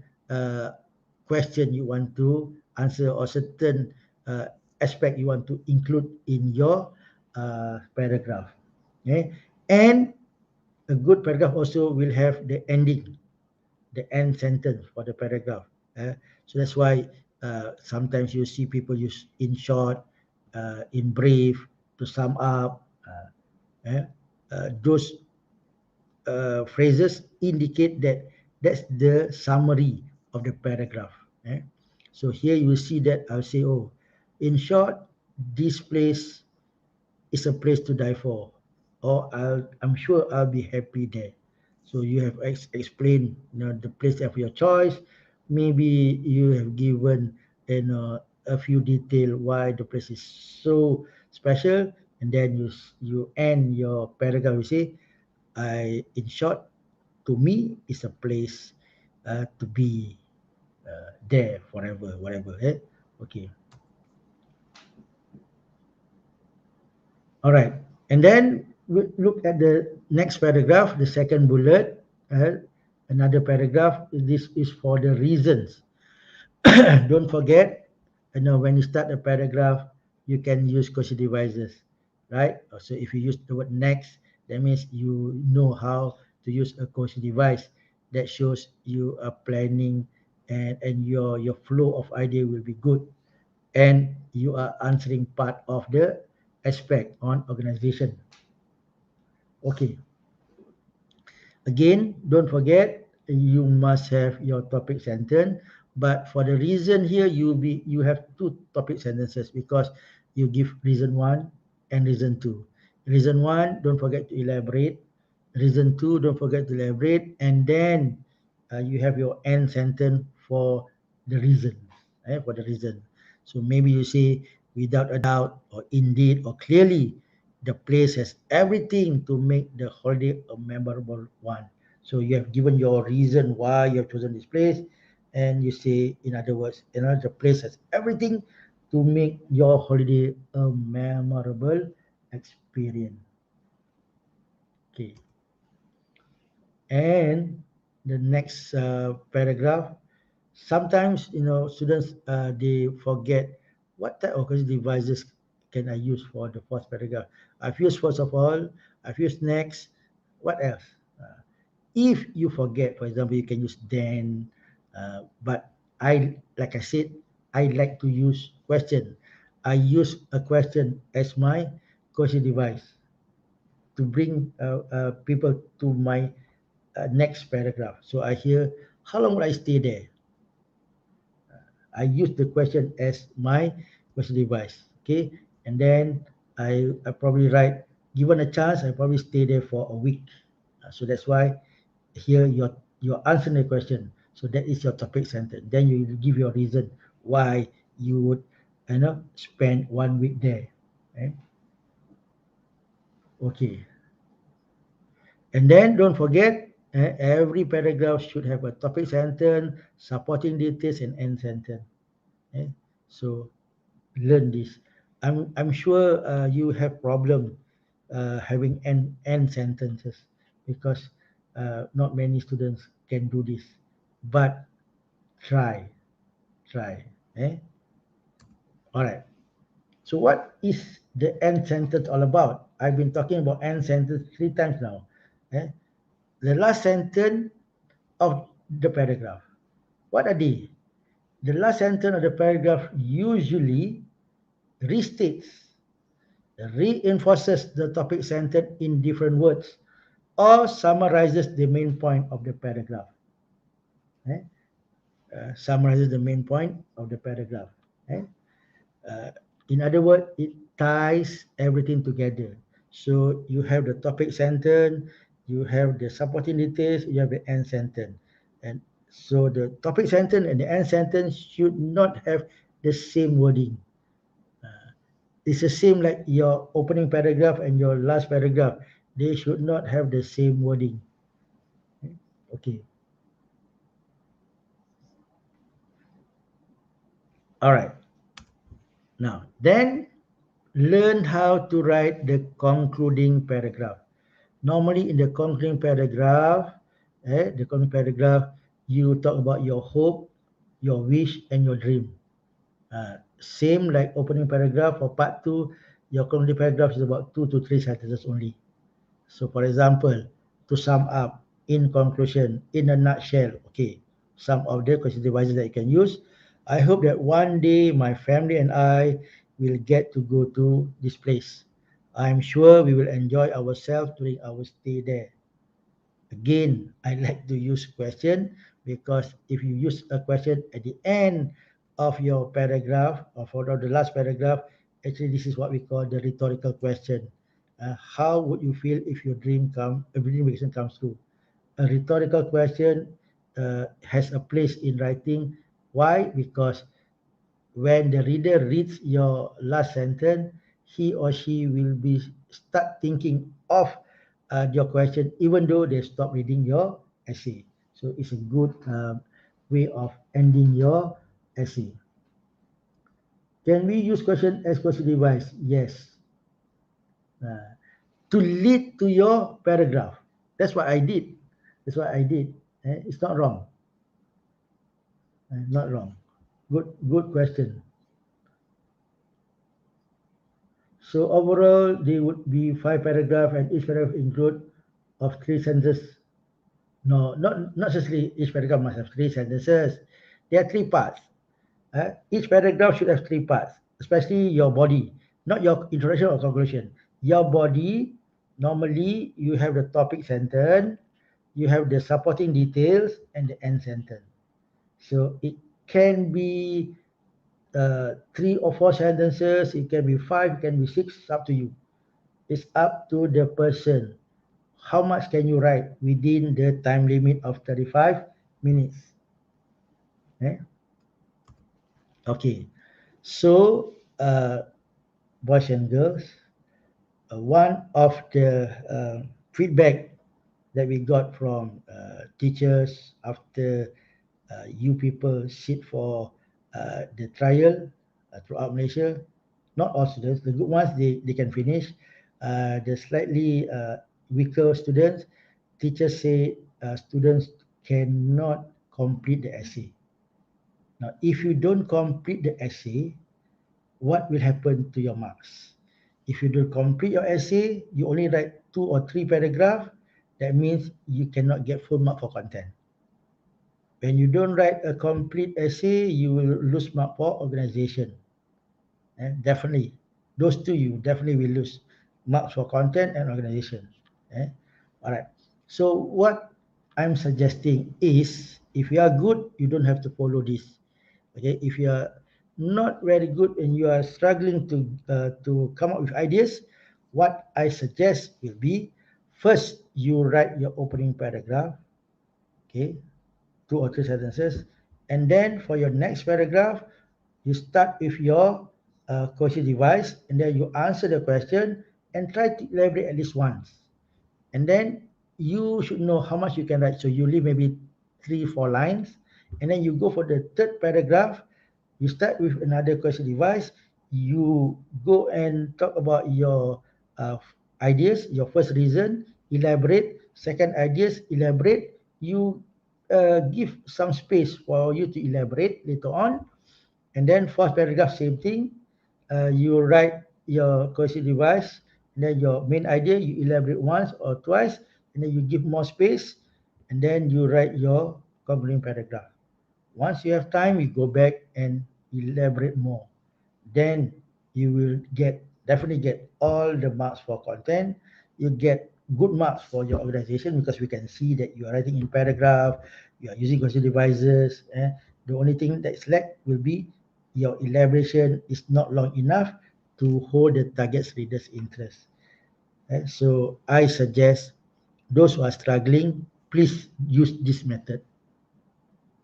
question you want to answer or certain aspect you want to include in your paragraph. Okay, and a good paragraph also will have the ending, the end sentence for the paragraph. So that's why sometimes you see people use in short, in brief, to sum up. Those phrases indicate that that's the summary of the paragraph. So here you see that I'll say, oh, in short, this place is a place to die for, or I'm sure I'll be happy there. So you have explained, the place of your choice. Maybe you have given, a few detail why the place is so special, and then you end your paragraph. You say, in short, to me, is a place to be there forever, whatever. Okay. All right. And then we look at the next paragraph, the second bullet. Another paragraph. This is for the reasons. Don't forget, when you start a paragraph, you can use question devices, right? So if you use the word next, that means you know how to use a question device that shows you are planning, and your flow of idea will be good, and you are answering part of the aspect on organization. Okay. Again, don't forget, you must have your topic sentence. But for the reason here, you have two topic sentences, because you give reason one and reason two. Reason one, don't forget to elaborate. Reason two, don't forget to elaborate. And then you have your end sentence for the reason. For the reason. So maybe you say, without a doubt, or indeed, or clearly, the place has everything to make the holiday a memorable one. So you have given your reason why you have chosen this place. and you say, in other words, the place has everything to make your holiday a memorable experience. Okay. And the next paragraph, sometimes students they forget what type of cognitive devices can I use for the first paragraph. I've used first of all, I've used next, what else? If you forget, for example, you can use then, but like I said, I like to use question. I use a question as my cognitive device to bring people to my next paragraph. So I hear, how long will I stay there? I use the question as my question device. Okay, and then I probably write, given a chance, I probably stay there for a week. So that's why here you're answering the question. So that is your topic sentence. Then you give your reason why you would spend 1 week there. Okay. Okay. And then don't forget, every paragraph should have a topic sentence, supporting details, and end sentence. Eh? So learn this. I'm sure you have problem having end sentences because not many students can do this. But try, try. Eh? All right. So what is the end sentence all about? I've been talking about end sentence 3 times now. Eh? The last sentence of the paragraph. What are they? The last sentence of the paragraph usually restates, reinforces the topic sentence in different words, or summarizes the main point of the paragraph. Eh? Summarizes the main point of the paragraph. Eh? Uh, in other words, it ties everything together. So you have the topic sentence, you have the supporting details, you have the end sentence. And so the topic sentence and the end sentence should not have the same wording. Uh, it's the same like your opening paragraph and your last paragraph. They should not have the same wording. Okay. All right. Now, then learn how to write the concluding paragraph. Normally, in the concluding paragraph, you talk about your hope, your wish, and your dream. Same like opening paragraph for part two, your concluding paragraph is about 2 to 3 sentences only. So, for example, to sum up, in conclusion, in a nutshell, okay, some of the question devices that you can use. I hope that one day my family and I will get to go to this place. I'm sure we will enjoy ourselves during our stay there. Again, I like to use question because if you use a question at the end of your paragraph or for the last paragraph, actually this is what we call the rhetorical question. How would you feel if your dream vision comes true? A rhetorical question has a place in writing. Why? Because when the reader reads your last sentence, he or she will be start thinking of your question, even though they stop reading your essay. So it's a good way of ending your essay. Can we use question as question device? Yes. Uh, to lead to your paragraph. That's what I did. That's what I did. It's not wrong. Not wrong. Good question. So overall, there would be 5 paragraphs, and each paragraph include of 3 sentences. No, not necessarily each paragraph must have 3 sentences. There are 3 parts. Each paragraph should have 3 parts, especially your body, not your introduction or conclusion. Your body, normally you have the topic sentence, you have the supporting details, and the end sentence. So it can be 3 or 4 sentences, it can be 5, it can be 6, it's up to you. It's up to the person. How much can you write within the time limit of 35 minutes? Eh? Okay. So, boys and girls, one of the feedback that we got from teachers after You people sit for the trial throughout Malaysia. Not all students, the good ones, they can finish. The slightly weaker students, teachers say students cannot complete the essay. Now, if you don't complete the essay, what will happen to your marks? If you don't complete your essay, you only write 2 or 3 paragraphs, that means you cannot get full mark for content. When you don't write a complete essay, you will lose mark for organization. Definitely. Those two you definitely will lose marks for content and organization. All right. So what I'm suggesting is, if you are good, you don't have to follow this. Okay. If you are not very good and you are struggling to come up with ideas, what I suggest will be, first you write your opening paragraph. Okay, 2 or 3 sentences, and then for your next paragraph, you start with your question device, and then you answer the question and try to elaborate at least once. And then you should know how much you can write. So you leave maybe 3 4 lines, and then you go for the third paragraph. You start with another question device. You go and talk about your ideas, your first reason, elaborate. Second ideas, elaborate. You give some space for you to elaborate later on. And then fourth paragraph, same thing. You write your cohesive device, and then your main idea, you elaborate once or twice, and then you give more space, and then you write your concluding paragraph. Once you have time, you go back and elaborate more. Then you will definitely get all the marks for content. You get good marks for your organization, because we can see that you are writing in paragraph, you are using question devices. The only thing that's lack will be your elaboration is not long enough to hold the target reader's interest. So I suggest those who are struggling, please use this method.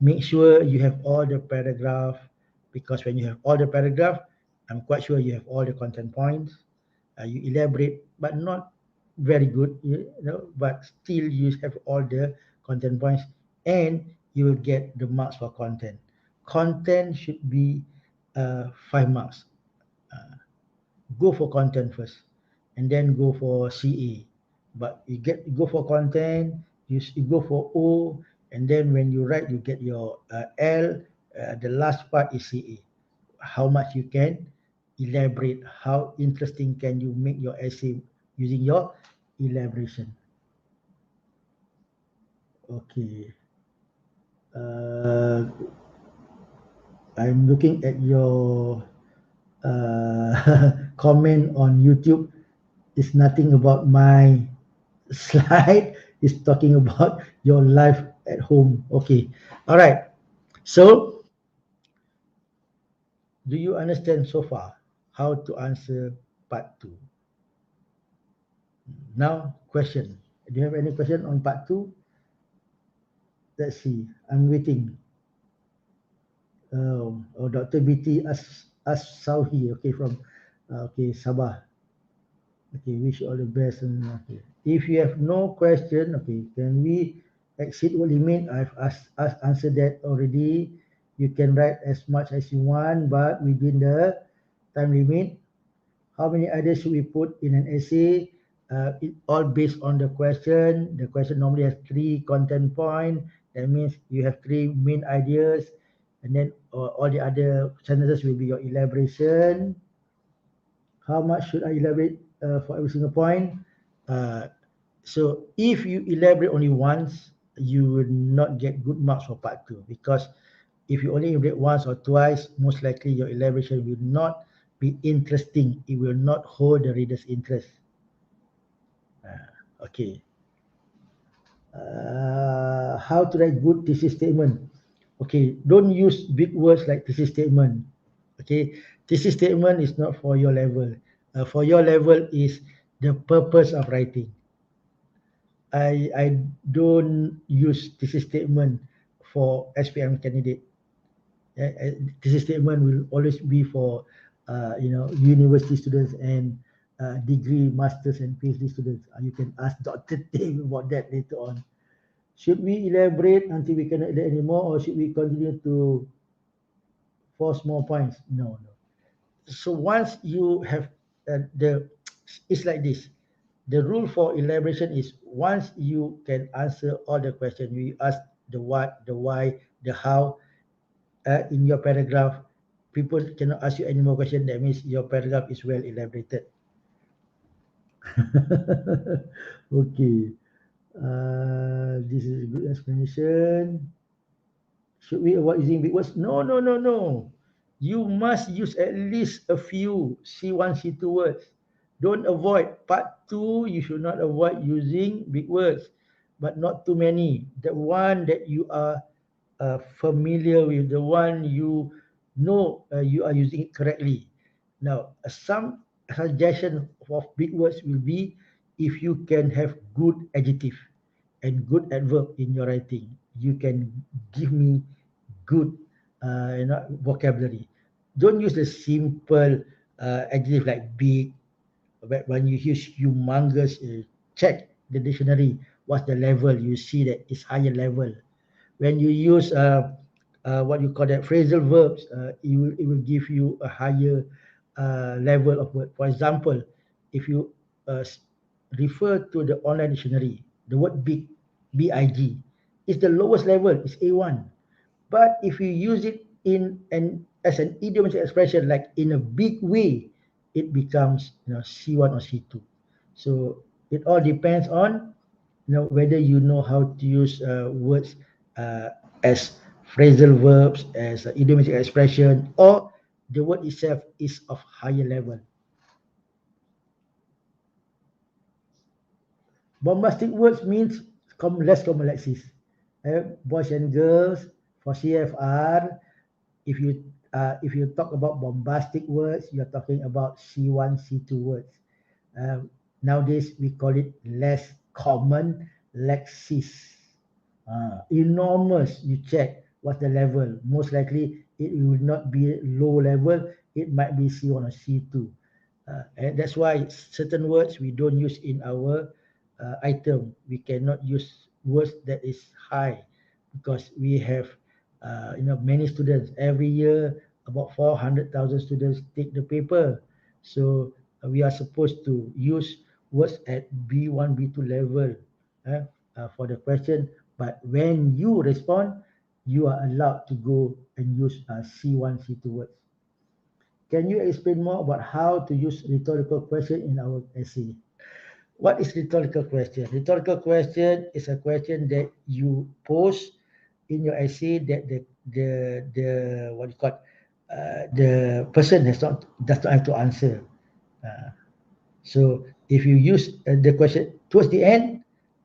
Make sure you have all the paragraph, because when you have all the paragraph, I'm quite sure you have all the content points. You elaborate, but not very good, but still you have all the content points, and you will get the marks for content. Content should be 5 marks. Uh, Go for content first, and then go for CA. But go for content, you go for O, and then when you write, you get your L. The last part is CA. How much you can elaborate, how interesting can you make your essay using your elaboration. Okay. Uh, I'm looking at your comment on YouTube. It's nothing about my slide. It's talking about your life at home. Okay. All right. So, do you understand so far how to answer part two? Now, question. Do you have any question on part two? Let's see. I'm waiting. Dr. BT Sauhi. Okay, from okay, Sabah. Okay, wish you all the best. And okay, if you have no question, okay, can we exceed what limit? I've answered that already. You can write as much as you want, but within the time limit. How many ideas should we put in an essay? It all based on the question. The question normally has 3 content points. That means you have 3 main ideas, and then all the other sentences will be your elaboration. How much should I elaborate for every single point? Uh, so if you elaborate only once, you will not get good marks for part two, because if you only elaborate once or twice, most likely your elaboration will not be interesting. It will not hold the reader's interest. Okay. How to write good thesis statement? Okay, don't use big words like thesis statement. Okay, thesis statement is not for your level. For your level is the purpose of writing. I don't use thesis statement for SPM candidate. Thesis statement will always be for university students and degree, masters, and PhD students. You can ask Dr. Dave about that later on. Should we elaborate until we cannot elaborate anymore, or should we continue to force more points? No, no. So once you have it's like this. The rule for elaboration is once you can answer all the questions, you ask the what, the why, the how in your paragraph, people cannot ask you any more questions. That means your paragraph is well elaborated. Okay. This is a good explanation. Should we avoid using big words? No, no, no, no. You must use at least a few C1, C2 words. Don't avoid. Part 2, you should not avoid using big words, but not too many. The one that you are familiar with, the one you know you are using it correctly. Now, some suggestion of big words will be if you can have good adjective and good adverb in your writing. You can give me good vocabulary. Don't use the simple adjective like big. But when you use humongous, check the dictionary. What's the level? You see that it's higher level. When you use what you call that phrasal verbs, it will give you a higher level of word. For example, if you uh, s- refer to the online dictionary, the word big, big, is the lowest level. It's A1. But if you use it in an as an idiomatic expression, like in a big way, it becomes C1 or C2. So it all depends on whether you know how to use words uh, as phrasal verbs, as idiomatic expression, or the word itself is of higher level. Bombastic words means less common like this. Boys and girls for CFR. If you talk about bombastic words, you're talking about C1, C2 words. Nowadays we call it less common lexis. Enormous. You check what's the level. Most likely it will not be low level. It might be C1 or C2. And that's why certain words we don't use in our item. We cannot use words that is high because we have many students every year. About 400,000 students take the paper, so we are supposed to use words at B1, B2 level for the question. But when you respond, you are allowed to go and use C1, C2 words. Can you explain more about how to use rhetorical question in our essay? What is rhetorical question? Rhetorical question is a question that you pose in your essay that the what you call the person does not have to answer. Uh, so if you use the question towards the end,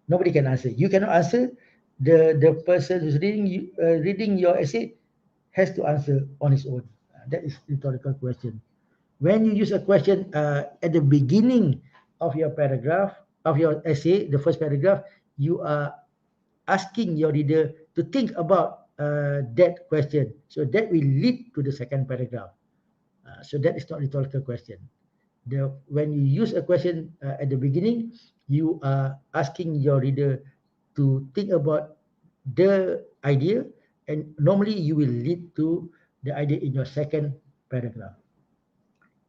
nobody can answer. You cannot answer. The person who's reading your essay has to answer on his own. That is rhetorical question. When you use a question at the beginning of your paragraph, of your essay, the first paragraph, you are asking your reader to think about that question. So that will lead to the second paragraph. So that is not rhetorical question. When you use a question at the beginning, you are asking your reader to think about the idea, and normally you will lead to the idea in your second paragraph.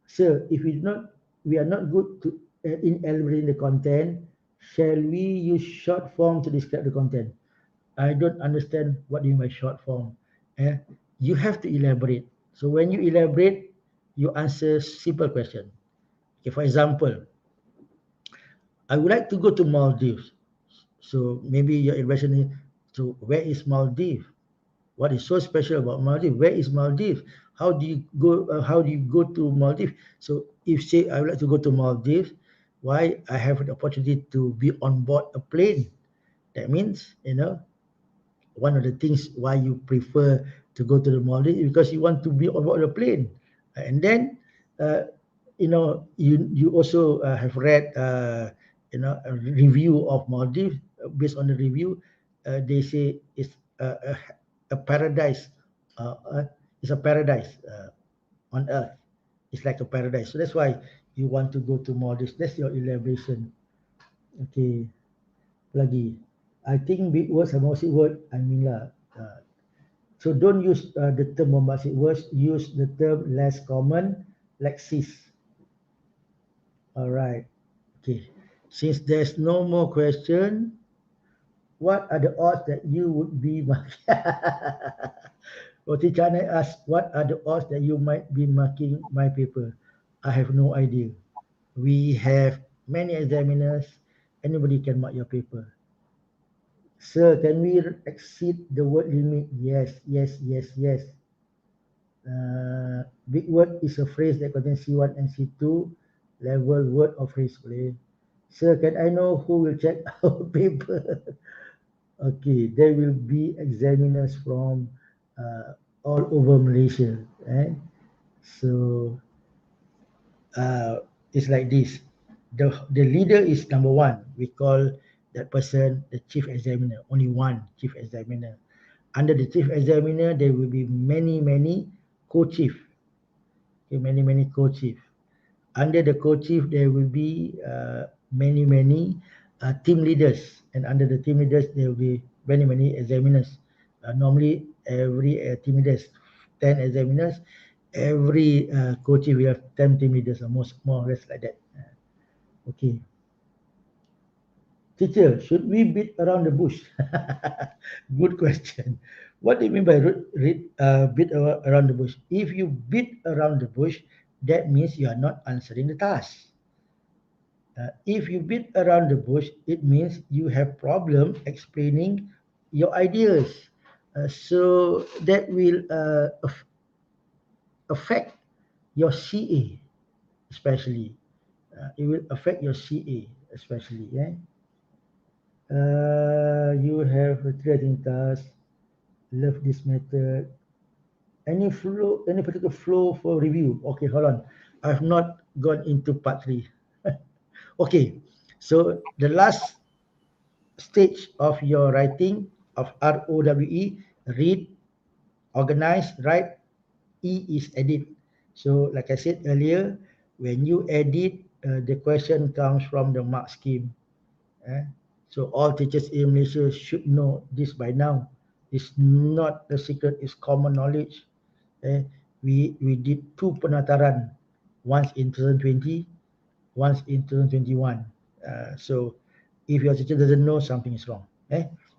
Sir, if we are not good in elaborating the content, shall we use short form to describe the content? I don't understand what you mean by short form. Eh? You have to elaborate. So when you elaborate, you answer simple question. Okay, for example, I would like to go to Maldives. So maybe your impression is, so where is Maldives? What is so special about Maldives? Where is Maldives? How do you go? How do you go to Maldives? So if say I would like to go to Maldives, why I have an opportunity to be on board a plane? That means one of the things why you prefer to go to the Maldives is because you want to be on board a plane, and then uh, you also have read a review of Maldives. Based on the review, they say it's a paradise. It's a paradise on earth. It's like a paradise. So that's why you want to go to Maldives. That's your elaboration. Okay, lagi. I think big words are bombastic word. I mean lah. So don't use the term bombastic words. Use the term less common, like cis. All right. Okay. Since there's no more question, what are the odds that you would be marking? Roti Canai asks, what are the odds that you might be marking my paper? I have no idea. We have many examiners. Anybody can mark your paper. Sir, can we exceed the word limit? Yes, yes, yes, yes. Big word is a phrase that contains C1 and C2 level word or phrase. Boleh. Sir, can I know who will check our paper? Okay, there will be examiners from all over Malaysia. So it's like this. The leader is number one. We call that person the chief examiner. Only one chief examiner. Under the chief examiner, there will be many co-chief. Okay, many co-chief. Under the co-chief, there will be many team leaders, and under the team leaders, there will be many examiners. Normally, every team leaders, 10 examiners. Every co-chief will have 10 team leaders, or more or less like that. Okay. Teacher, should we beat around the bush? Good question. What do you mean by beat around the bush? If you beat around the bush, that means you are not answering the task. If you beat around the bush, it means you have problem explaining your ideas. So that will affect your CA, especially. It will affect your CA, especially. Yeah. You have a trading task. Love this method. Any particular flow for review? Okay, hold on. I've not gone into part 3. Okay, so the last stage of your writing of ROWE, read, organize, write. E is edit. So like I said earlier, when you edit, the question comes from the mark scheme. Eh? So all teachers in Malaysia should know this by now. It's not a secret, it's common knowledge. Eh? We did 2 penataran, once in 2020, once in 2021. So if your teacher doesn't know, something is wrong.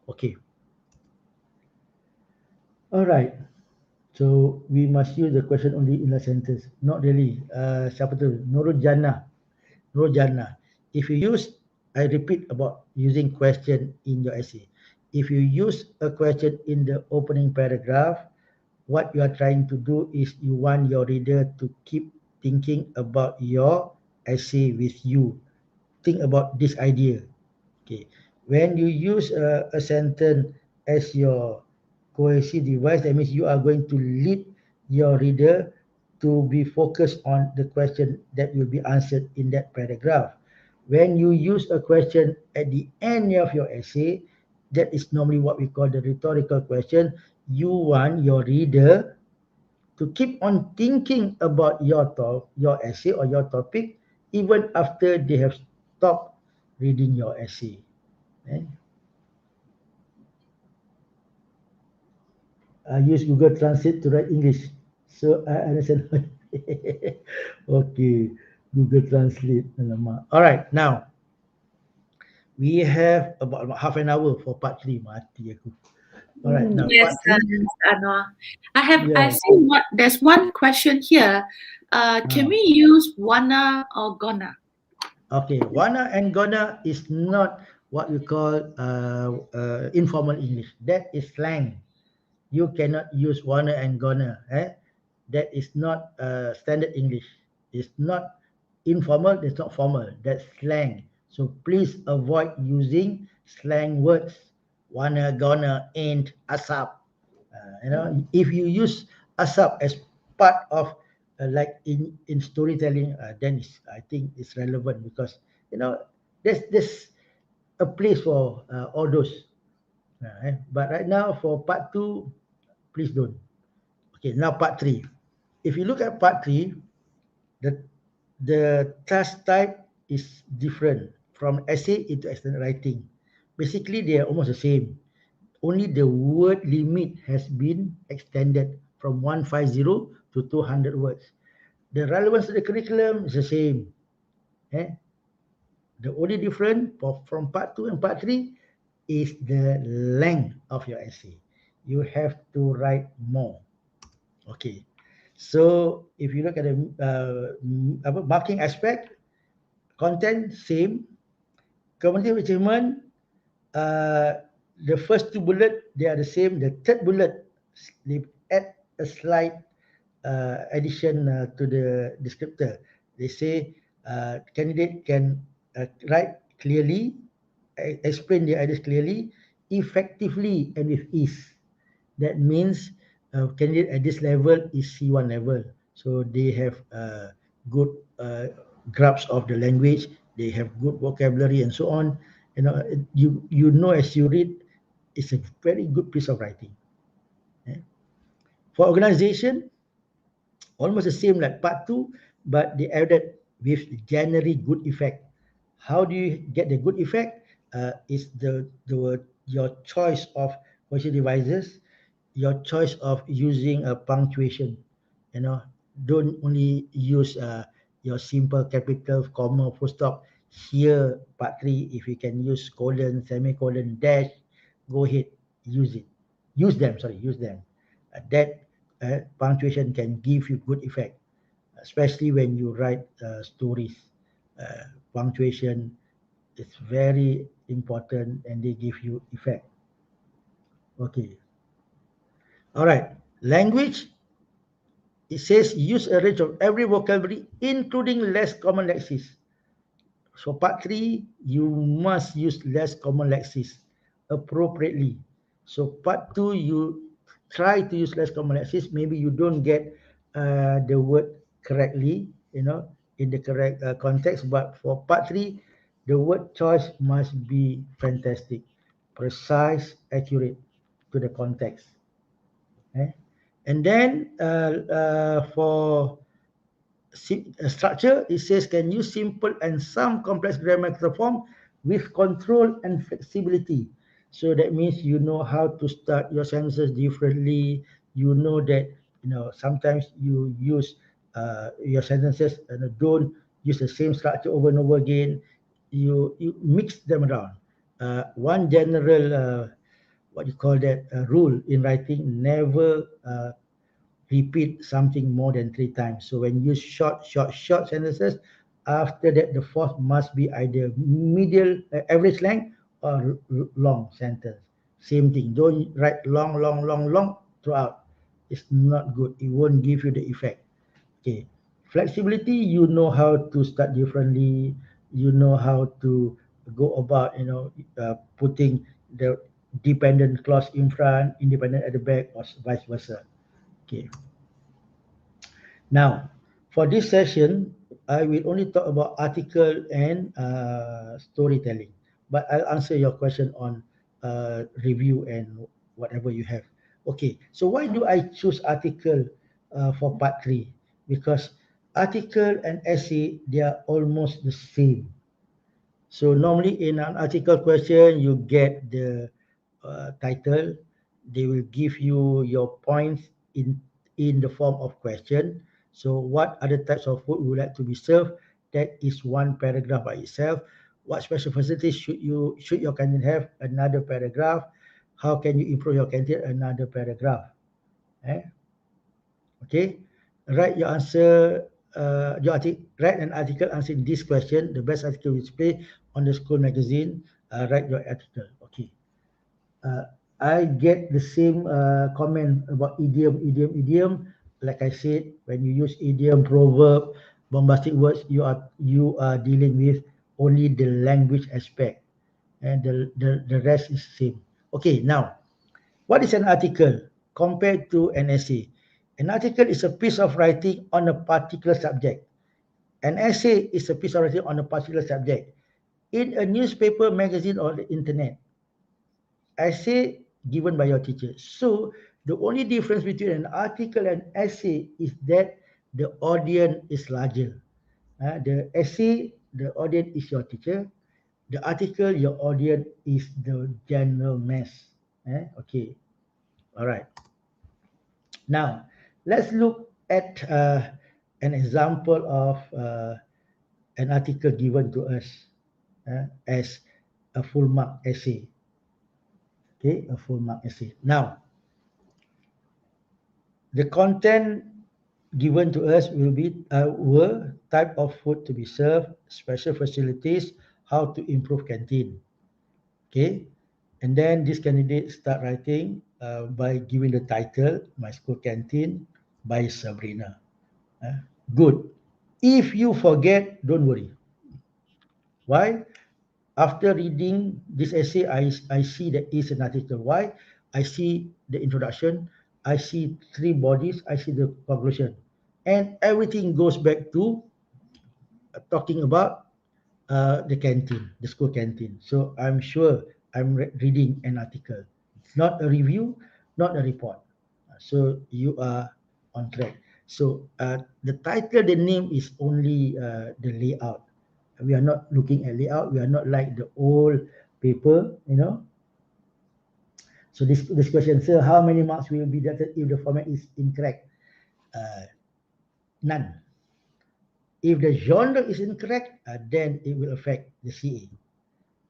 Okay. All right. So we must use the question only in a sentence. Not really. Siapa tu? Nurul Jannah. Nurul Jannah. If you use, I repeat about using question in your essay. If you use a question in the opening paragraph, what you are trying to do is you want your reader to keep thinking about your essay with you. Think about this idea. Okay. When you use a sentence as your cohesive device, that means you are going to lead your reader to be focused on the question that will be answered in that paragraph. When you use a question at the end of your essay, that is normally what we call the rhetorical question. You want your reader to keep on thinking about your essay or your topic even after they have stopped reading your essay. I use Google Translate to write English, so I understand. Okay, Google Translate. Alamak. All right, now we have about half an hour for part 3. Mati aku. All right, now Yes, part 3. Anwar. I Yeah. see there's one question here. Can we use wanna or gonna? Okay, wanna and gonna is not what we call informal English. That is slang. You cannot use wanna and gonna. That is not standard English. It's not informal, it's not formal. That's slang. So please avoid using slang words. Wanna, gonna, ain't, asap. If you use asap as part of like in storytelling, then I think it's relevant because there's a place for all those. But right now for part 2, please don't. Okay, now part 3. If you look at part 3, the the task type is different from essay into extended writing. Basically, they are almost the same. Only the word limit has been extended from 150 to 200 words. The relevance of the curriculum is the same. Eh? The only difference from part 2 and part 3 is the length of your essay. You have to write more. Okay. So if you look at the marking aspect, content same. Communicative achievement, uh, the first two bullet they are the same. The third bullet they add a slight addition to the descriptor. They say candidate can write clearly, explain the ideas clearly, effectively, and with ease. That means candidate at this level is C1 level. So they have good grasp of the language, they have good vocabulary and so on. You know as you read, it's a very good piece of writing. Eh? For organization, almost the same like part two, but they added with generally good effect. How do you get the good effect? Is the your choice of question devices, your choice of using a punctuation. You know, don't only use your simple capital, comma, full stop. Here, part three, if you can use colon, semicolon, dash, go ahead, use it. Use them, sorry, use them. That punctuation can give you good effect, especially when you write stories. Punctuation is very important and they give you effect. Okay. All right. Language, it says use a range of every vocabulary, including less common lexis. So part three, you must use less common lexis appropriately. So part two, you try to use less common lexis. Maybe you don't get the word correctly, in the correct context. But for part three, the word choice must be fantastic, precise, accurate to the context. Eh? And then for structure, it says can use simple and some complex grammatical form with control and flexibility. So that means you know how to start your sentences differently. You know that sometimes you use your sentences and don't use the same structure over and over again. You mix them around. One general what you call that rule in writing: never repeat something more than three times. So when you use short sentences, after that the fourth must be either middle, average length or long sentence. Same thing. Don't write long throughout. It's not good. It won't give you the effect. Okay. Flexibility, you know how to start differently. You know how to go about, putting the dependent clause in front, independent at the back, or vice versa. Okay. Now, for this session, I will only talk about article and storytelling, but I'll answer your question on review and whatever you have. Okay, so why do I choose article for part three? Because article and essay, they are almost the same. So normally in an article question, you get the title. They will give you your points in the form of question. So what other types of food would like to be served? That is one paragraph by itself. What special facilities should your candidate have? Another paragraph. How can you improve your candidate? Another paragraph. Eh? Okay, write your answer. Write an article answering this question. The best article is display on the school magazine. Write your article. Okay. Uh, I get the same comment about idiom. Like I said, when you use idiom, proverb, bombastic words, you are dealing with only the language aspect, and the rest is same. Okay, now what is an article compared to an essay? An article is a piece of writing on a particular subject. An essay is a piece of writing on a particular subject. In a newspaper, magazine, or the internet, essay given by your teacher. So the only difference between an article and essay is that the audience is larger. The essay, the audience is your teacher. The article, your audience is the general mass. Okay, all right. Now, let's look at an example of an article given to us as a full mark essay. Okay, a full mark essay. Now, the content given to us will be were type of food to be served, special facilities, how to improve canteen. Okay, and then this candidate start writing by giving the title "My School Canteen" by Sabrina. Uh, Good. If you forget, don't worry. Why? After reading this essay, I see that it's an article. Why? I see the introduction, I see three bodies, I see the conclusion. And everything goes back to talking about the canteen, the school canteen. So I'm sure I'm reading an article. It's not a review, not a report. So you are on track. So the title, the name is only the layout. We are not looking at layout. We are not like the old paper, you know. So this question, sir, how many marks will be deducted if the format is incorrect? Uh, None. If the genre is incorrect, then it will affect the CA.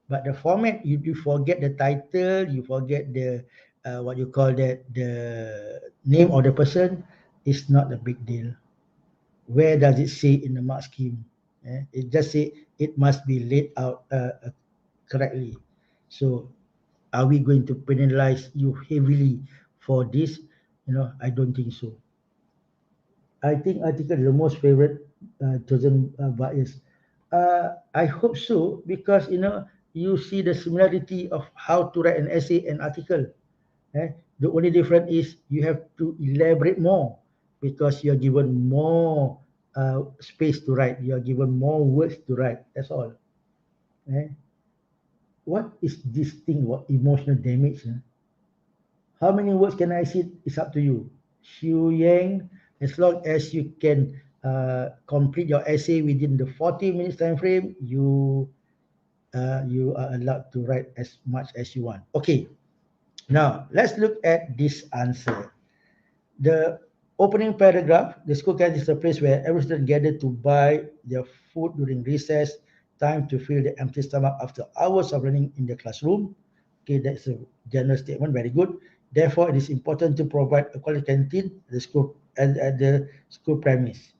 But the format, you forget the title, you forget the what you call that, the name of the person, is not a big deal. Where does it say in the mark scheme? It just say it must be laid out correctly. So are we going to penalize you heavily for this? I don't think so. I think article is the most favorite chosen by us. I hope so because you see the similarity of how to write an essay and article. The only difference is you have to elaborate more because you are given more space to write. You are given more words to write. That's all. Eh? What is this thing? What emotional damage? How many words can I see? It's up to you. Xu Yang, as long as you can complete your essay within the 40 minutes time frame, you are allowed to write as much as you want. Okay, now let's look at this answer. The opening paragraph, the school canteen is a place where every student gather to buy their food during recess, time to fill the empty stomach after hours of learning in the classroom. Okay, that's a general statement, very good. Therefore, it is important to provide a quality canteen at the school premise.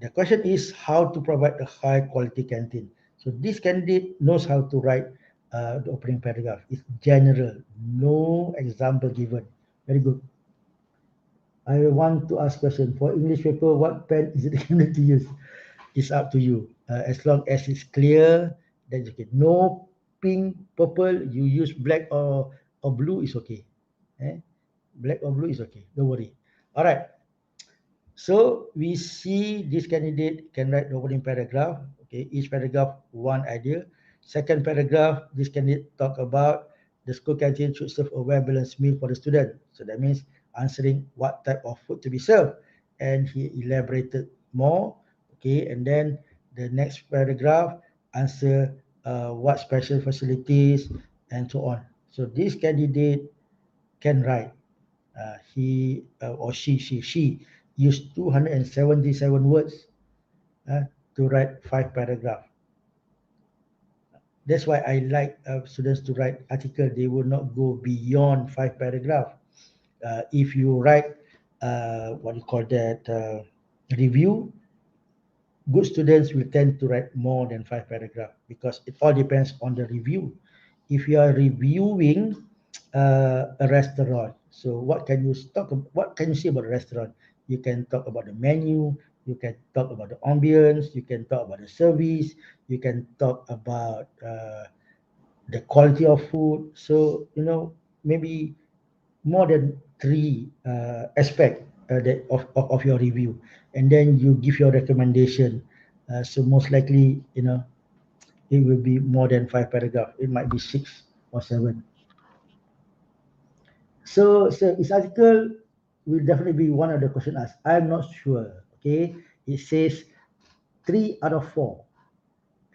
The question is how to provide a high quality canteen. So this candidate knows how to write the opening paragraph. It's general, no example given. Very good. I want to ask question. For English paper, what pen is it recommended to use? It's up to you. As long as it's clear, then it's okay. No pink, purple. You use black or blue is okay. Eh? Black or blue is okay. Don't worry. All right. So we see this candidate can write the opening paragraph. Okay, each paragraph one idea. Second paragraph, this candidate talk about the school canteen should serve a well-balanced meal for the student. So that means answering what type of food to be served, and he elaborated more. Okay, and then the next paragraph answer what special facilities and so on. So this candidate can write he or she used 277 words to write 5 paragraphs. That's why I like students to write article. They will not go beyond 5 paragraphs. If you write what you call that review, good students will tend to write more than 5 paragraphs because it all depends on the review. If you are reviewing a restaurant, so what can you say about the restaurant? You can talk about the menu, you can talk about the ambience, you can talk about the service, you can talk about the quality of food. So maybe more than three aspect of your review, and then you give your recommendation. So most likely, it will be more than 5 paragraph. It might be 6 or 7. So this article will definitely be one of the question asked. I'm not sure. Okay, it says 3 out of 4.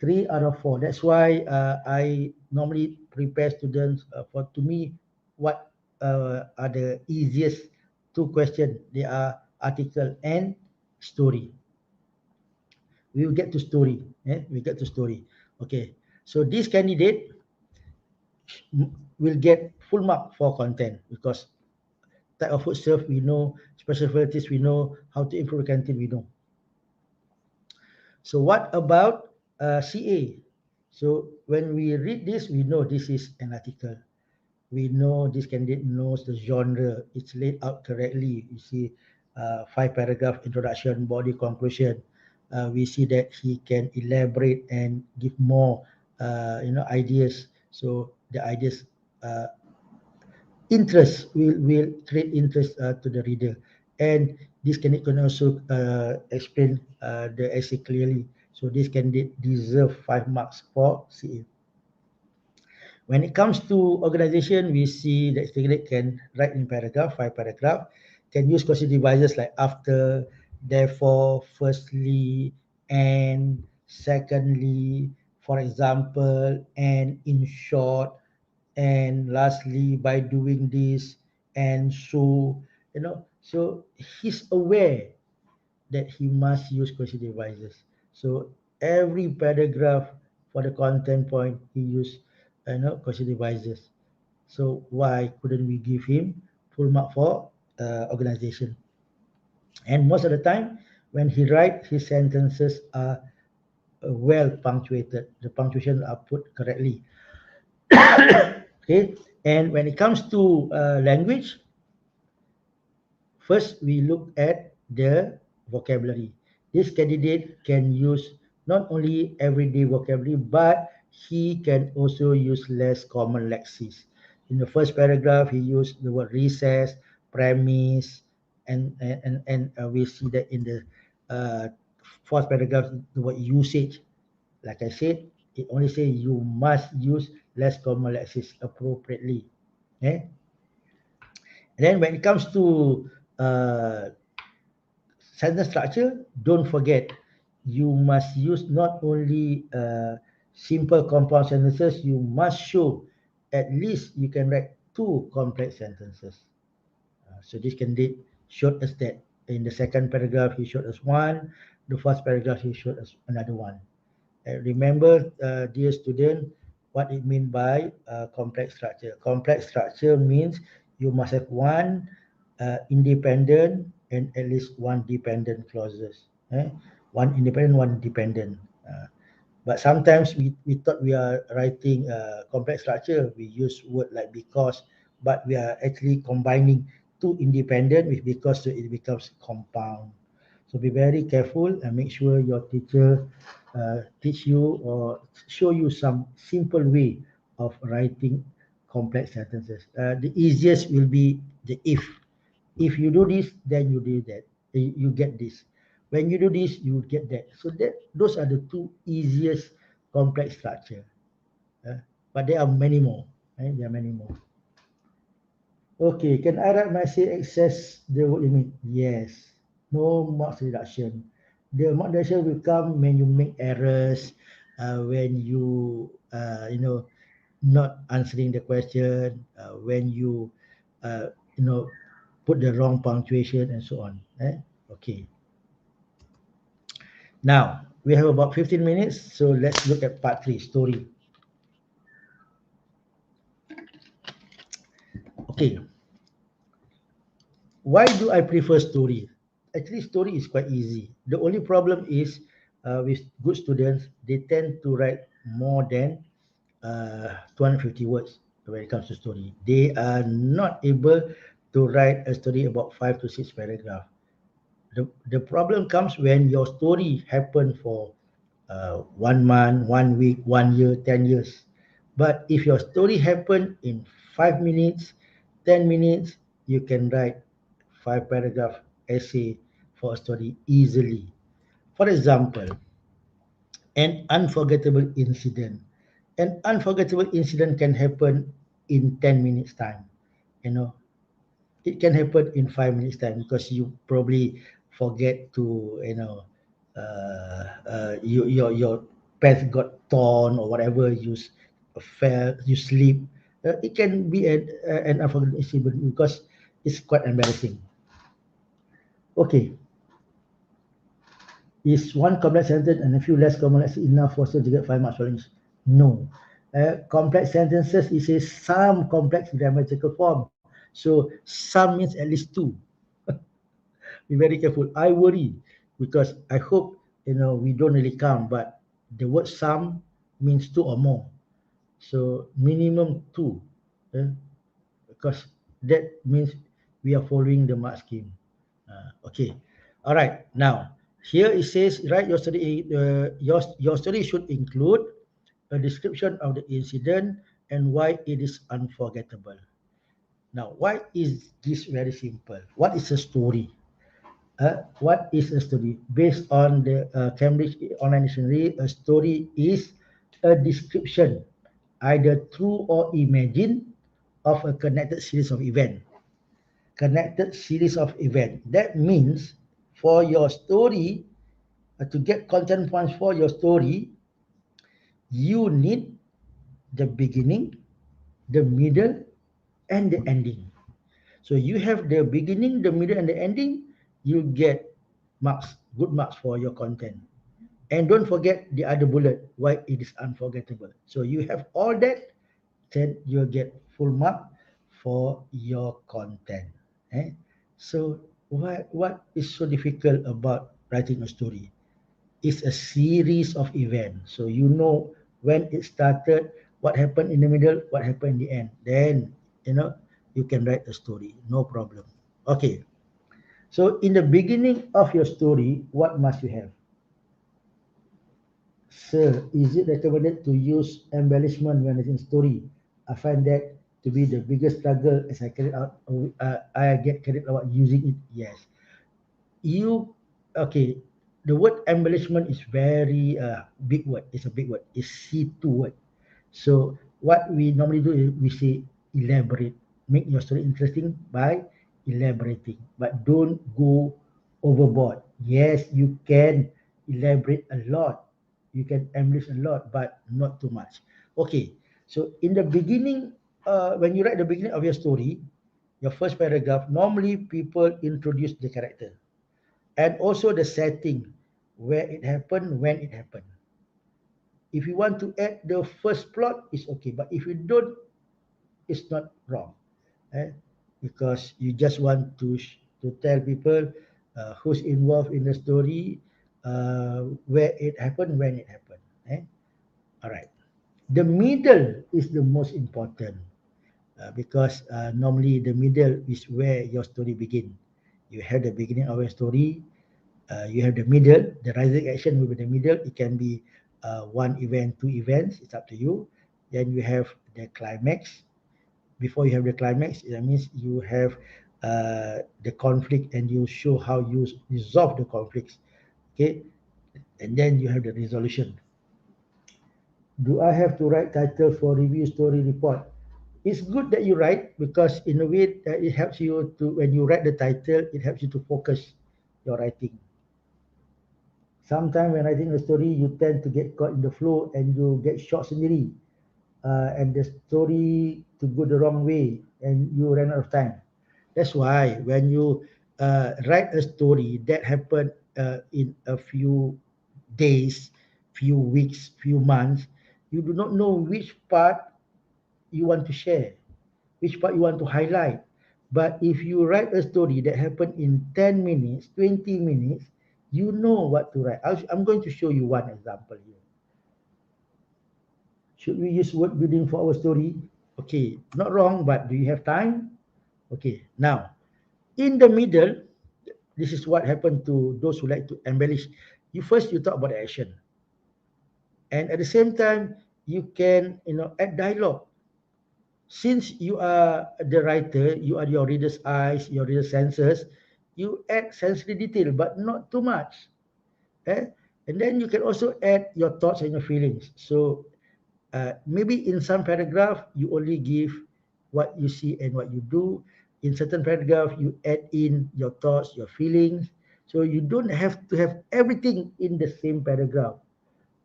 3 out of 4. That's why I normally prepare students for, to me, what are the easiest two questions. They are article and story. We will get to story. We get to story. Okay. So this candidate will get full mark for content because type of food served we know, special varieties we know, how to improve the canteen we know. So what about CA? So when we read this, we know this is an article. We know this candidate knows the genre. It's laid out correctly. You see, 5 paragraph introduction, body, conclusion. We see that he can elaborate and give more, ideas. So the ideas interest will create interest to the reader, and this can also explain the essay clearly. So this candidate deserve 5 marks for CA. When it comes to organization, we see that candidate can write in paragraph, 5 paragraph, can use question devices like after, therefore, firstly, and secondly, for example, and in short, and lastly by doing this, and so, so he's aware that he must use question devices. So every paragraph for the content point he use question devices. So why couldn't we give him full mark for organization? And most of the time when he write, his sentences are well punctuated, the punctuation are put correctly. Okay. And when it comes to language, first we look at the vocabulary. This candidate can use not only everyday vocabulary, but he can also use less common lexis. In the first paragraph, he used the word recess, premise, and we see that in the uh, fourth paragraph, the word usage. Like I said, it only says you must use less common lexis appropriately. Okay? And then when it comes to sentence structure, don't forget you must use not only simple compound sentences, you must show at least you can write 2 complex sentences. So this candidate showed us that in the second paragraph he showed us one, the first paragraph he showed us another one. Remember, dear student, what it means by complex structure. Complex structure means you must have one independent and at least one dependent clauses. One independent, one dependent. But sometimes we thought we are writing complex structure. We use word like because, but we are actually combining two independent with because, so it becomes compound. So be very careful and make sure your teacher teach you or show you some simple way of writing complex sentences. The easiest will be the if. If you do this, then you do that. You get this. When you do this, you get that. So that those are the two easiest complex structure. Uh, but there are many more. There are many more. Okay, can I write my say excess the word limit? Yes. No marks reduction. The mark reduction will come when you make errors, when you not answering the question, when you uh, you know put the wrong punctuation and so on. Okay. Now we have about 15 minutes, so let's look at part 3, story. Okay. Why do I prefer story? Actually, story is quite easy. The only problem is with good students, they tend to write more than 250 words when it comes to story. They are not able to write a story about 5 to 6 paragraphs. The problem comes when your story happened for 1 month, 1 week, 1 year, 10 years. But if your story happened in 5 minutes, 10 minutes, you can write 5 paragraph essay for a story easily. For example, an unforgettable incident. An unforgettable incident can happen in 10 minutes time. You know, it can happen in 5 minutes time because you probably forget to you your pants got torn or whatever, fell, you sleep. It can be an unforgettable incident because it's quite embarrassing. Okay, is one complex sentence and a few less complex enough for students to get 5 marks for English? No. Complex sentences is a some complex grammatical form. So some means at least two. Be very careful. I worry because I hope we don't really count, but the word some means two or more. So minimum two, because that means we are following the mark scheme. Okay, all right. Now here it says write your story. Your story should include a description of the incident and why it is unforgettable. Now, why is this very simple? What is a story? What is a story? Based on the Cambridge Online Dictionary, a story is a description, either true or imagined, of a connected series of events. Connected series of events. That means for your story, to get content points for your story, you need the beginning, the middle, and the ending. So you have the beginning, the middle, and the ending, you get marks, good marks for your content. And don't forget the other bullet, why it is unforgettable. So you have all that, then you'll get full mark for your content. Eh? So what is so difficult about writing a story? It's a series of events. So you know when it started, what happened in the middle, what happened in the end. Then, you can write a story. No problem. Okay. So in the beginning of your story, what must you have? Sir, is it recommended to use embellishment when writing story? I find that to be the biggest struggle as I get carried out using it. Yes. You okay, the word embellishment is very big word. It's a big word. It's C2 word. So what we normally do is we say elaborate. Make your story interesting by elaborating, but don't go overboard. Yes, you can elaborate a lot, you can embellish a lot, but not too much. Okay, so in the beginning, when you write the beginning of your story, your first paragraph, normally people introduce the character and also the setting, where it happened, when it happened. If you want to add the first plot, it's okay. But if you don't, it's not wrong. Eh? Because you just want to tell people who's involved in the story, where it happened, when it happened. Eh? All right. The middle is the most important, because normally the middle is where your story begins. You have the beginning of your story, you have the middle, the rising action will be the middle. It can be one event, two events, it's up to you. Then you have the climax. Before you have the climax, that means you have the conflict and you show how you resolve the conflicts. Okay, and then you have the resolution. Do I have to write title for review story report? It's good that you write, because in a way it helps you to, when you write the title, it helps you to focus your writing. Sometimes when writing a story, you tend to get caught in the flow and you get short sendiri, and the story to go the wrong way and you ran out of time. That's why when you write a story that happened in a few days, few weeks, few months, you do not know which part you want to share, which part you want to highlight. But if you write a story that happened in 10 minutes, 20 minutes, you know what to write. I'm going to show you one example here. Should we use word building for our story? Okay, not wrong, but do you have time? Okay, now, in the middle, this is what happened to those who like to embellish. You talk about the action. And at the same time, you can, add dialogue. Since you are the writer, you are your reader's eyes, your reader's senses, you add sensory detail, but not too much. Eh? And then you can also add your thoughts and your feelings. So maybe in some paragraph, you only give what you see and what you do. In certain paragraph, you add in your thoughts, your feelings. So you don't have to have everything in the same paragraph.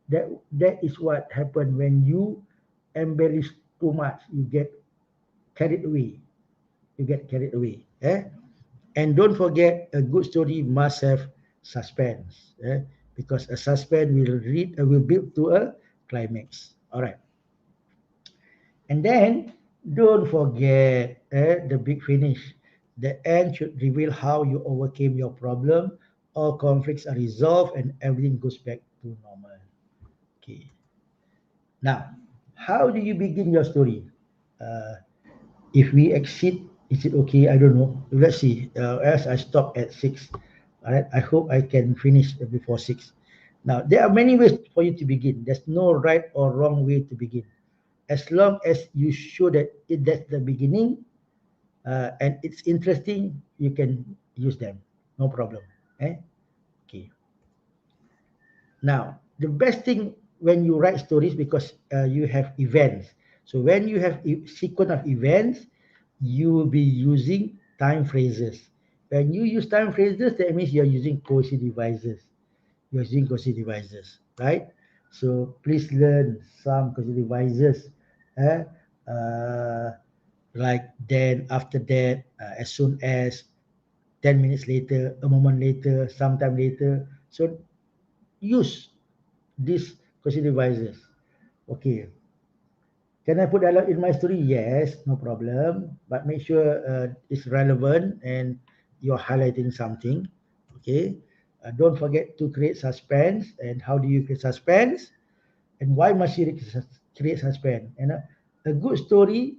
That is what happen when you embellish too much. You get carried away. You get carried away. And don't forget, a good story must have suspense. Because a suspense will build to a climax. All right. And then don't forget the big finish. The end should reveal how you overcame your problem, all conflicts are resolved, and everything goes back to normal. Okay. Now, how do you begin your story? Uh, if we exceed, is it okay? I don't know. Let's see. As I stop at 6. All right. I hope I can finish before 6. Now, there are many ways for you to begin. There's no right or wrong way to begin. As long as you show that that's the beginning, and it's interesting, you can use them. No problem. Eh? Okay. Now, the best thing when you write stories, because you have events. So when you have sequence of events, you will be using time phrases. When you use time phrases, that means you're using cohesive devices. You're using cohesive devices, right? So please learn some cohesive devices. Eh? Uh, like then, after that, as soon as, 10 minutes later, a moment later, sometime later. So use these question devices. Okay. Can I put dialogue in my story? Yes, no problem. But make sure it's relevant and you're highlighting something. Okay. Don't forget to create suspense. And how do you create suspense? And why must you create suspense? And a good story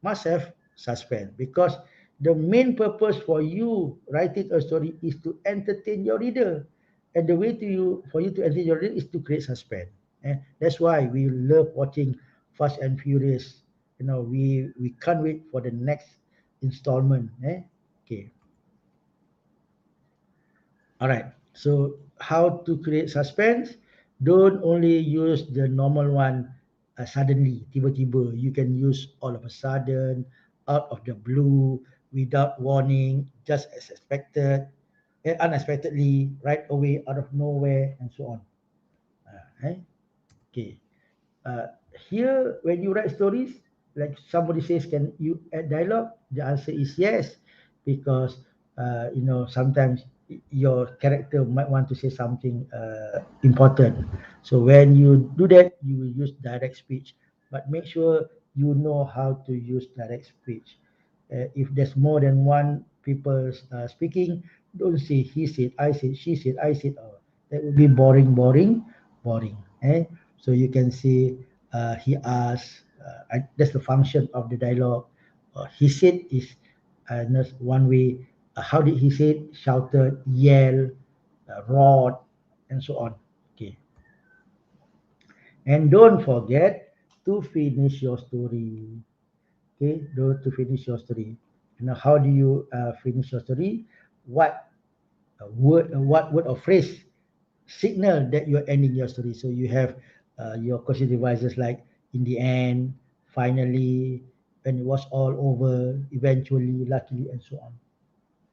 must have suspense, because the main purpose for you writing a story is to entertain your reader, and the way to you for you to entertain your reader is to create suspense. That's why we love watching Fast and Furious. We can't wait for the next installment. Okay. All right. So how to create suspense? Don't only use the normal one, suddenly, tiba-tiba. You can use all of a sudden, out of the blue, without warning, just as expected, unexpectedly, right away, out of nowhere, and so on. Okay. uh, Here, when you write stories, like somebody says, can you add dialogue? The answer is yes, because sometimes your character might want to say something important. So when you do that, you will use direct speech, but make sure you know how to use direct speech. If there's more than one people speaking, don't say he said, I said, she said, I said. Oh, that would be boring, boring, boring. So you can say, he asked. That's the function of the dialogue. He said is not one way. How did he say it? Shouted, yelled, roared, and so on. Okay. And don't forget to finish your story. Okay, to finish your story. Now, how do you finish your story? What what word or phrase signal that you're ending your story? So you have your question devices like in the end, finally, when it was all over, eventually, luckily, and so on.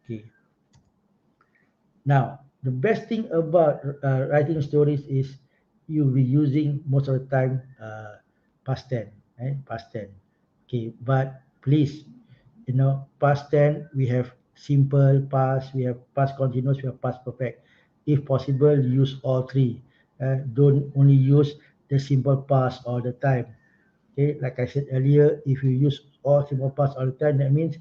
Okay. Now, the best thing about writing stories is you'll be using most of the time past tense, past tense. Okay, but please, past tense, we have simple past, we have past continuous, we have past perfect. If possible, use all three. Don't only use the simple past all the time. Okay, like I said earlier, if you use all simple past all the time, that means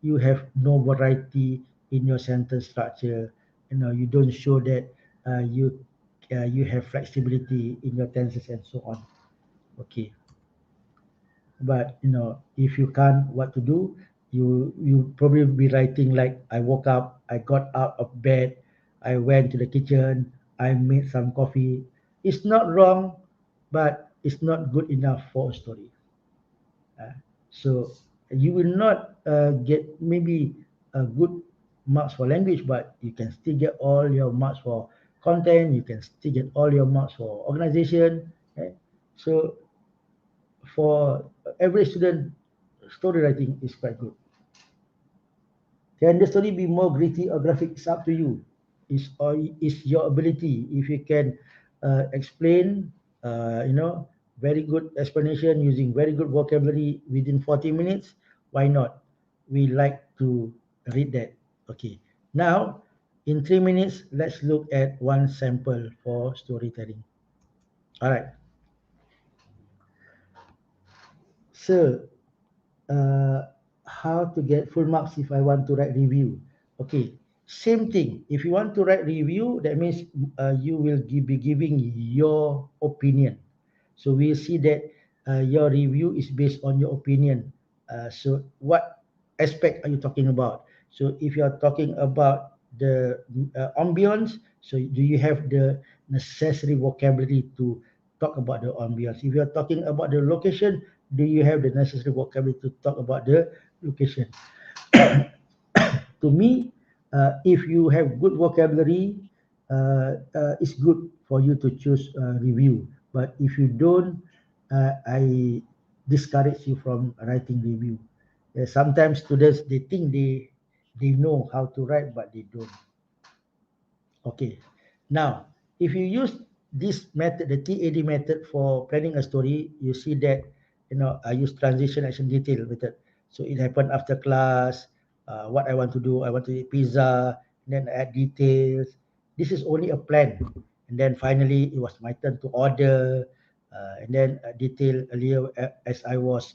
you have no variety in your sentence structure. You don't show that you have flexibility in your tenses and so on. Okay, but if you can't, what to do? You probably be writing like, I woke up, I got out of bed, I went to the kitchen, I made some coffee. It's not wrong, but it's not good enough for a story. So you will not get maybe a good marks for language, but you can still get all your marks for content. You can still get all your marks for organization. So for every student, story writing is quite good. Can the story be more gritty or graphic? It's up to you. It's your ability. If you can explain, very good explanation using very good vocabulary within 40 minutes, why not? We like to read that. Okay. Now, in 3 minutes, let's look at one sample for storytelling. All right. So, uh, how to get full marks if I want to write review? Okay, same thing. If you want to write review, that means you will be giving your opinion. So we'll see that your review is based on your opinion. So what aspect are you talking about? So if you are talking about the ambience, so do you have the necessary vocabulary to talk about the ambience? If you are talking about the location, do you have the necessary vocabulary to talk about the location? To me, if you have good vocabulary, it's good for you to choose review. But if you don't, I discourage you from writing review. Sometimes students they think they know how to write, but they don't. Okay. Now, if you use this method, the TAD method for planning a story, you see that, I use transition action detail method. So it happened after class, what I want to do, I want to eat pizza, and then I add details. This is only a plan. And then finally, it was my turn to order, and then detail earlier as I was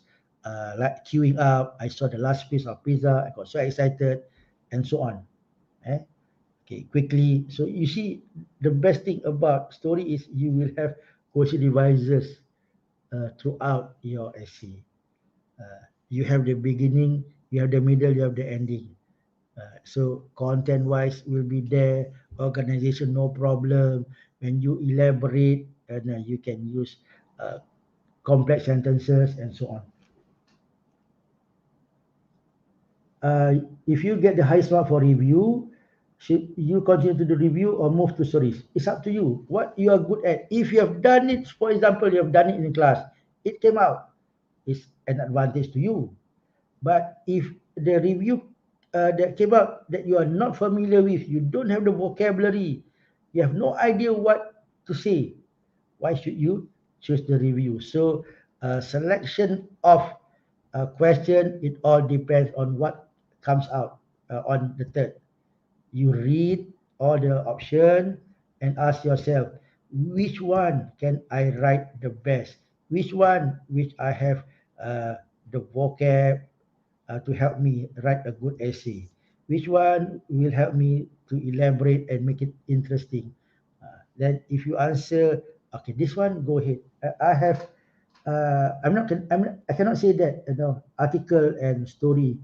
like queuing up, I saw the last piece of pizza, I got so excited, and so on. Eh? Okay, quickly. So you see, the best thing about story is you will have question devices throughout your essay. You have the beginning, you have the middle, you have the ending. So content-wise will be there. Organization, no problem. When you elaborate, and you can use uh, complex sentences and so on. If you get the highest mark for review, should you continue to do review or move to stories? It's up to you. What you are good at. If you have done it, for example, you have done it in class, it came out. It's an advantage to you. But if the review that came out that you are not familiar with, you don't have the vocabulary, you have no idea what to say, why should you choose the review? So selection of a question, it all depends on what comes out on the third. You read all the option and ask yourself, which one can I write the best? Which one which I have the vocab to help me write a good essay? Which one will help me to elaborate and make it interesting? Then if you answer, okay, this one, go ahead. I have, I cannot say that, article and story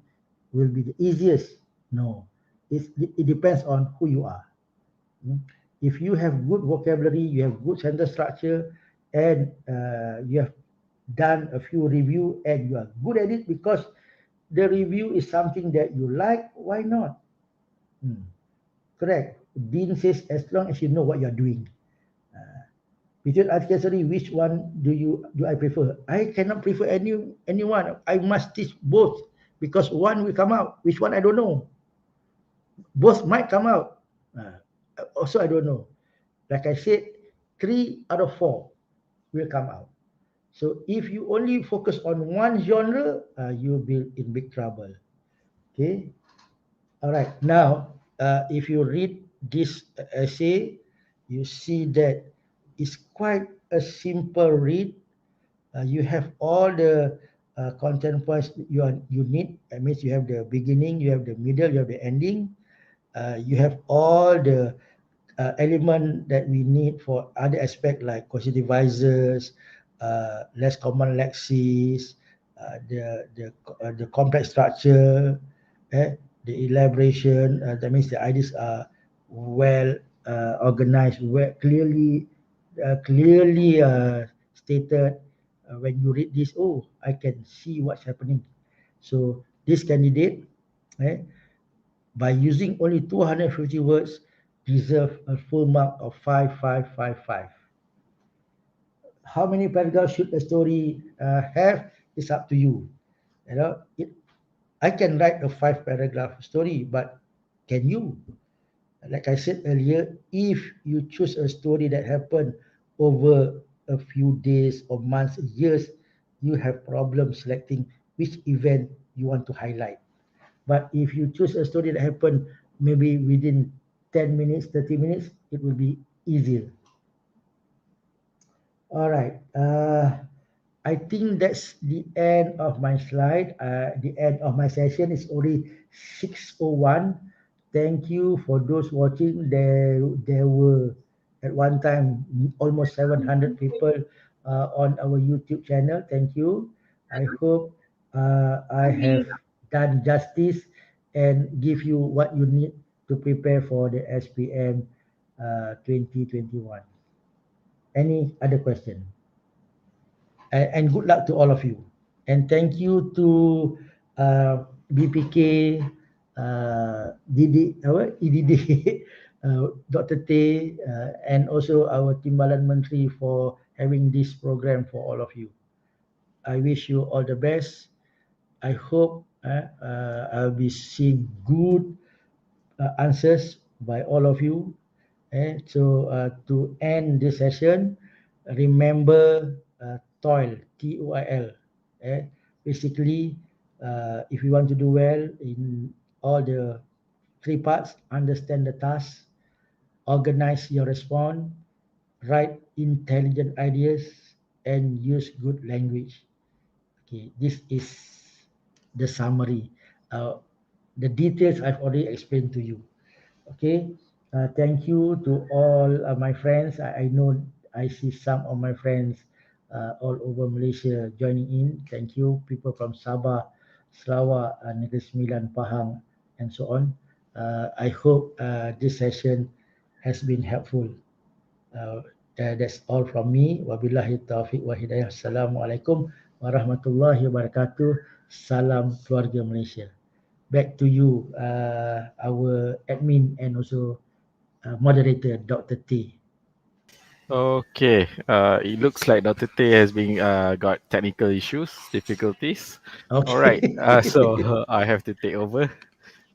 will be the easiest. No, it depends on who you are. Mm. If you have good vocabulary, you have good sentence structure, and you have done a few review and you are good at it because the review is something that you like, why not? Hmm. Correct. Dean says as long as you know what you're doing. Between article study, which one do I prefer? I cannot prefer anyone. I must teach both because one will come out. Which one I don't know. Both might come out. Also I don't know. Like I said, 3 out of 4 will come out. So if you only focus on one genre, you'll be in big trouble. Okay. All right. Now, if you read this essay, you see that it's quite a simple read. You have all the content points you need. That means you have the beginning, you have the middle, you have the ending. You have all the element that we need for other aspect like question devices, less common lexis, the complex structure, eh, the elaboration. That means the ideas are well organized, well clearly stated. When you read this, oh, I can see what's happening. So this candidate, eh, by using only 250 words, deserve a full mark of 5555. How many paragraphs should a story have? It's up to you. You know, I can write a 5 paragraph story, but can you? Like I said earlier, if you choose a story that happened over a few days or months, years, you have problems selecting which event you want to highlight. But if you choose a story that happened maybe within 10 minutes, 30 minutes, it will be easier. All right. I think that's the end of my slide. The end of my session is already 6:01. Thank you for those watching. There were at one time almost 700 people on our YouTube channel. Thank you. I hope I have done justice and give you what you need to prepare for the SPM 2021. Any other question? And good luck to all of you. And thank you to BPK, DD, apa, EDD, Dr. Tay, and also our Timbalan Menteri for having this program for all of you. I wish you all the best. I hope I'll be seeing good answers by all of you. So to end this session, remember toil, TOIL. Eh? Basically, if you want to do well in all the three parts, understand the task, organize your response, write intelligent ideas, and use good language. Okay, this is the summary. The details I've already explained to you. Okay, thank you to all my friends. I know I see some of my friends all over Malaysia joining in. Thank you, people from Sabah, Sarawak, Negeri Sembilan, Pahang, and so on. I hope this session has been helpful. Uh, that's all from me. Wabillahi taufiq wa hidayah. Assalamualaikum warahmatullahi wabarakatuh. Salam keluarga Malaysia. Back to you, our admin and also moderator, Dr. T. Okay, it looks like Dr. Tay has been got technical issues, difficulties. All right, so Okay. I have to take over.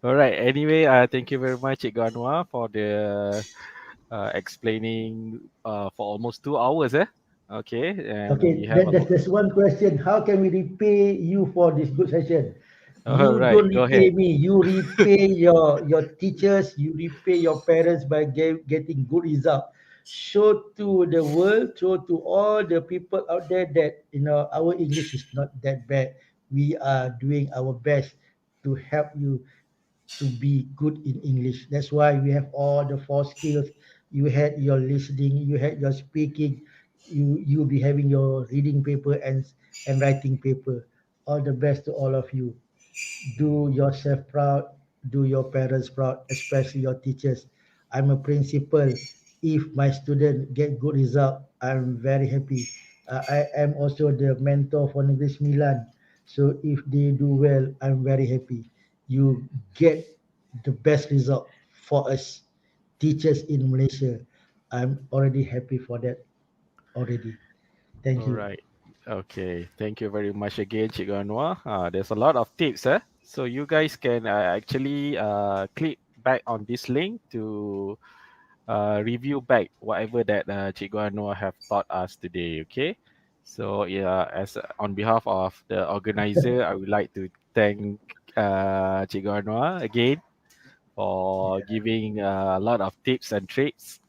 All right. Anyway, thank you very much, Cik Anwar, for the explaining for almost 2 hours. Okay, and we Okay, have a lot. there's one question. How can we repay you for this good session? All You right, don't go ahead. repay me. You repay your teachers. You repay your parents by getting good result. Show to the world, show to all the people out there that our English is not that bad. We are doing our best to help you to be good in English. That's why we have all the four skills. You had your listening, you had your speaking, you be having your reading paper and writing paper. All the best to all of you. Do yourself proud, do your parents proud, especially your teachers. I'm a principal. If my student get good result, I'm very happy. I am also the mentor for Negeri Sembilan. So if they do well, I'm very happy. You get the best result for us, teachers in Malaysia. I'm already happy for that already. Thank All you. right. Okay. Thank you very much again, Cik Anwar. There's a lot of tips, eh? So you guys can actually click back on this link to review back whatever that Cik Anwar have taught us today. Okay. So yeah, as on behalf of the organizer, I would like to thank Cik Anwar again for Yeah. giving a lot of tips and tricks.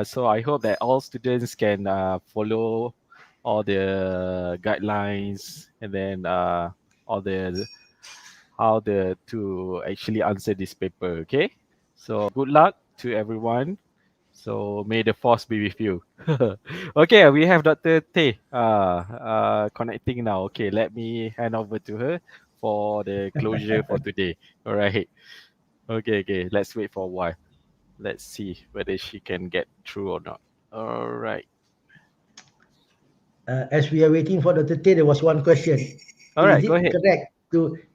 So I hope that all students can follow all the guidelines and then all the how the to actually answer this paper. Okay. So good luck to everyone. So may the force be with you. Okay, we have Dr. Tay connecting now. Okay, let me hand over to her for the closure for today. All right. Okay, okay. Let's wait for a while. Let's see whether she can get through or not. All right. As we are waiting for Dr. Tay, there was one question. All right, go ahead.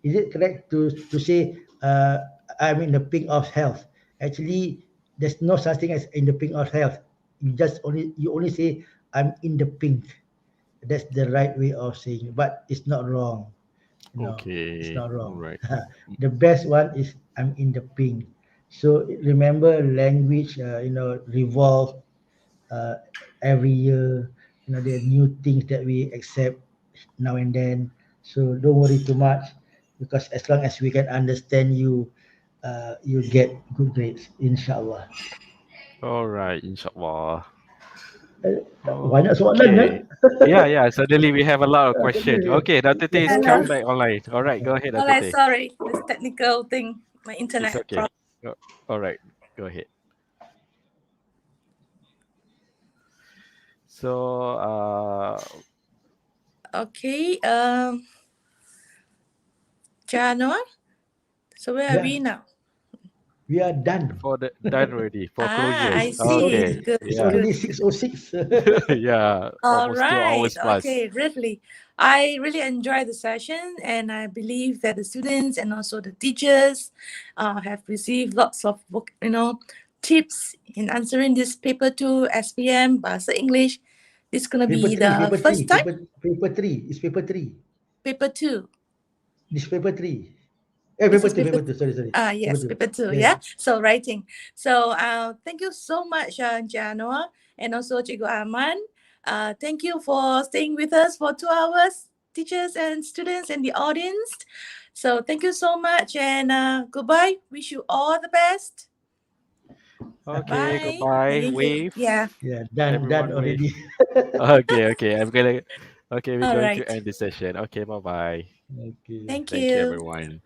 Is it correct to say I'm in the pink of health? Actually, there's no such thing as in the pink of health. You only say I'm in the pink. That's the right way of saying it, but it's not wrong. No, it's Okay. not All wrong. right. The best one is I'm in the pink. So remember language, revolve uh, every year. There are new things that we accept now and then. So don't worry too much, because as long as we can understand you, you get good grades, inshallah. All right, inshallah. Banyak soalan kan? Okay. Yeah, yeah. Suddenly we have a lot of questions. Okay, Dr. T is Hello. coming back online. All right, go ahead, All Dr. right, T. sorry. This technical thing, my It's internet okay. problem. All right, go ahead. So, Okay, Januar. So where are Yeah, we now? we are done. for the done already for I closures. It's see. Okay, already Good, it's yeah, good. already 6:06. yeah. All Almost two right. hours plus. Okay, really. I really enjoyed the session, and I believe that the students and also the teachers have received lots of tips in answering this paper 2 SPM Bahasa English. This is gonna Paper be three, the paper three, first time. paper three. It's paper three. Paper 2. This paper three. This Paper is two, paper. paper two. Sorry. Paper Yes, two. paper 2. Yeah. Yeah. So writing. So thank you so much, Janoa, and also Cikgu Aman. Thank you for staying with us for 2 hours, teachers and students and the audience. So thank you so much, and goodbye. Wish you all the best. Okay, Bye. goodbye. Thank you. Wave. Yeah. Yeah, done Everyone wave. already. Okay, okay. I'm gonna. Okay, we're All going to right. end the session. Okay, bye bye. Okay. Thank Thank you, you. everyone.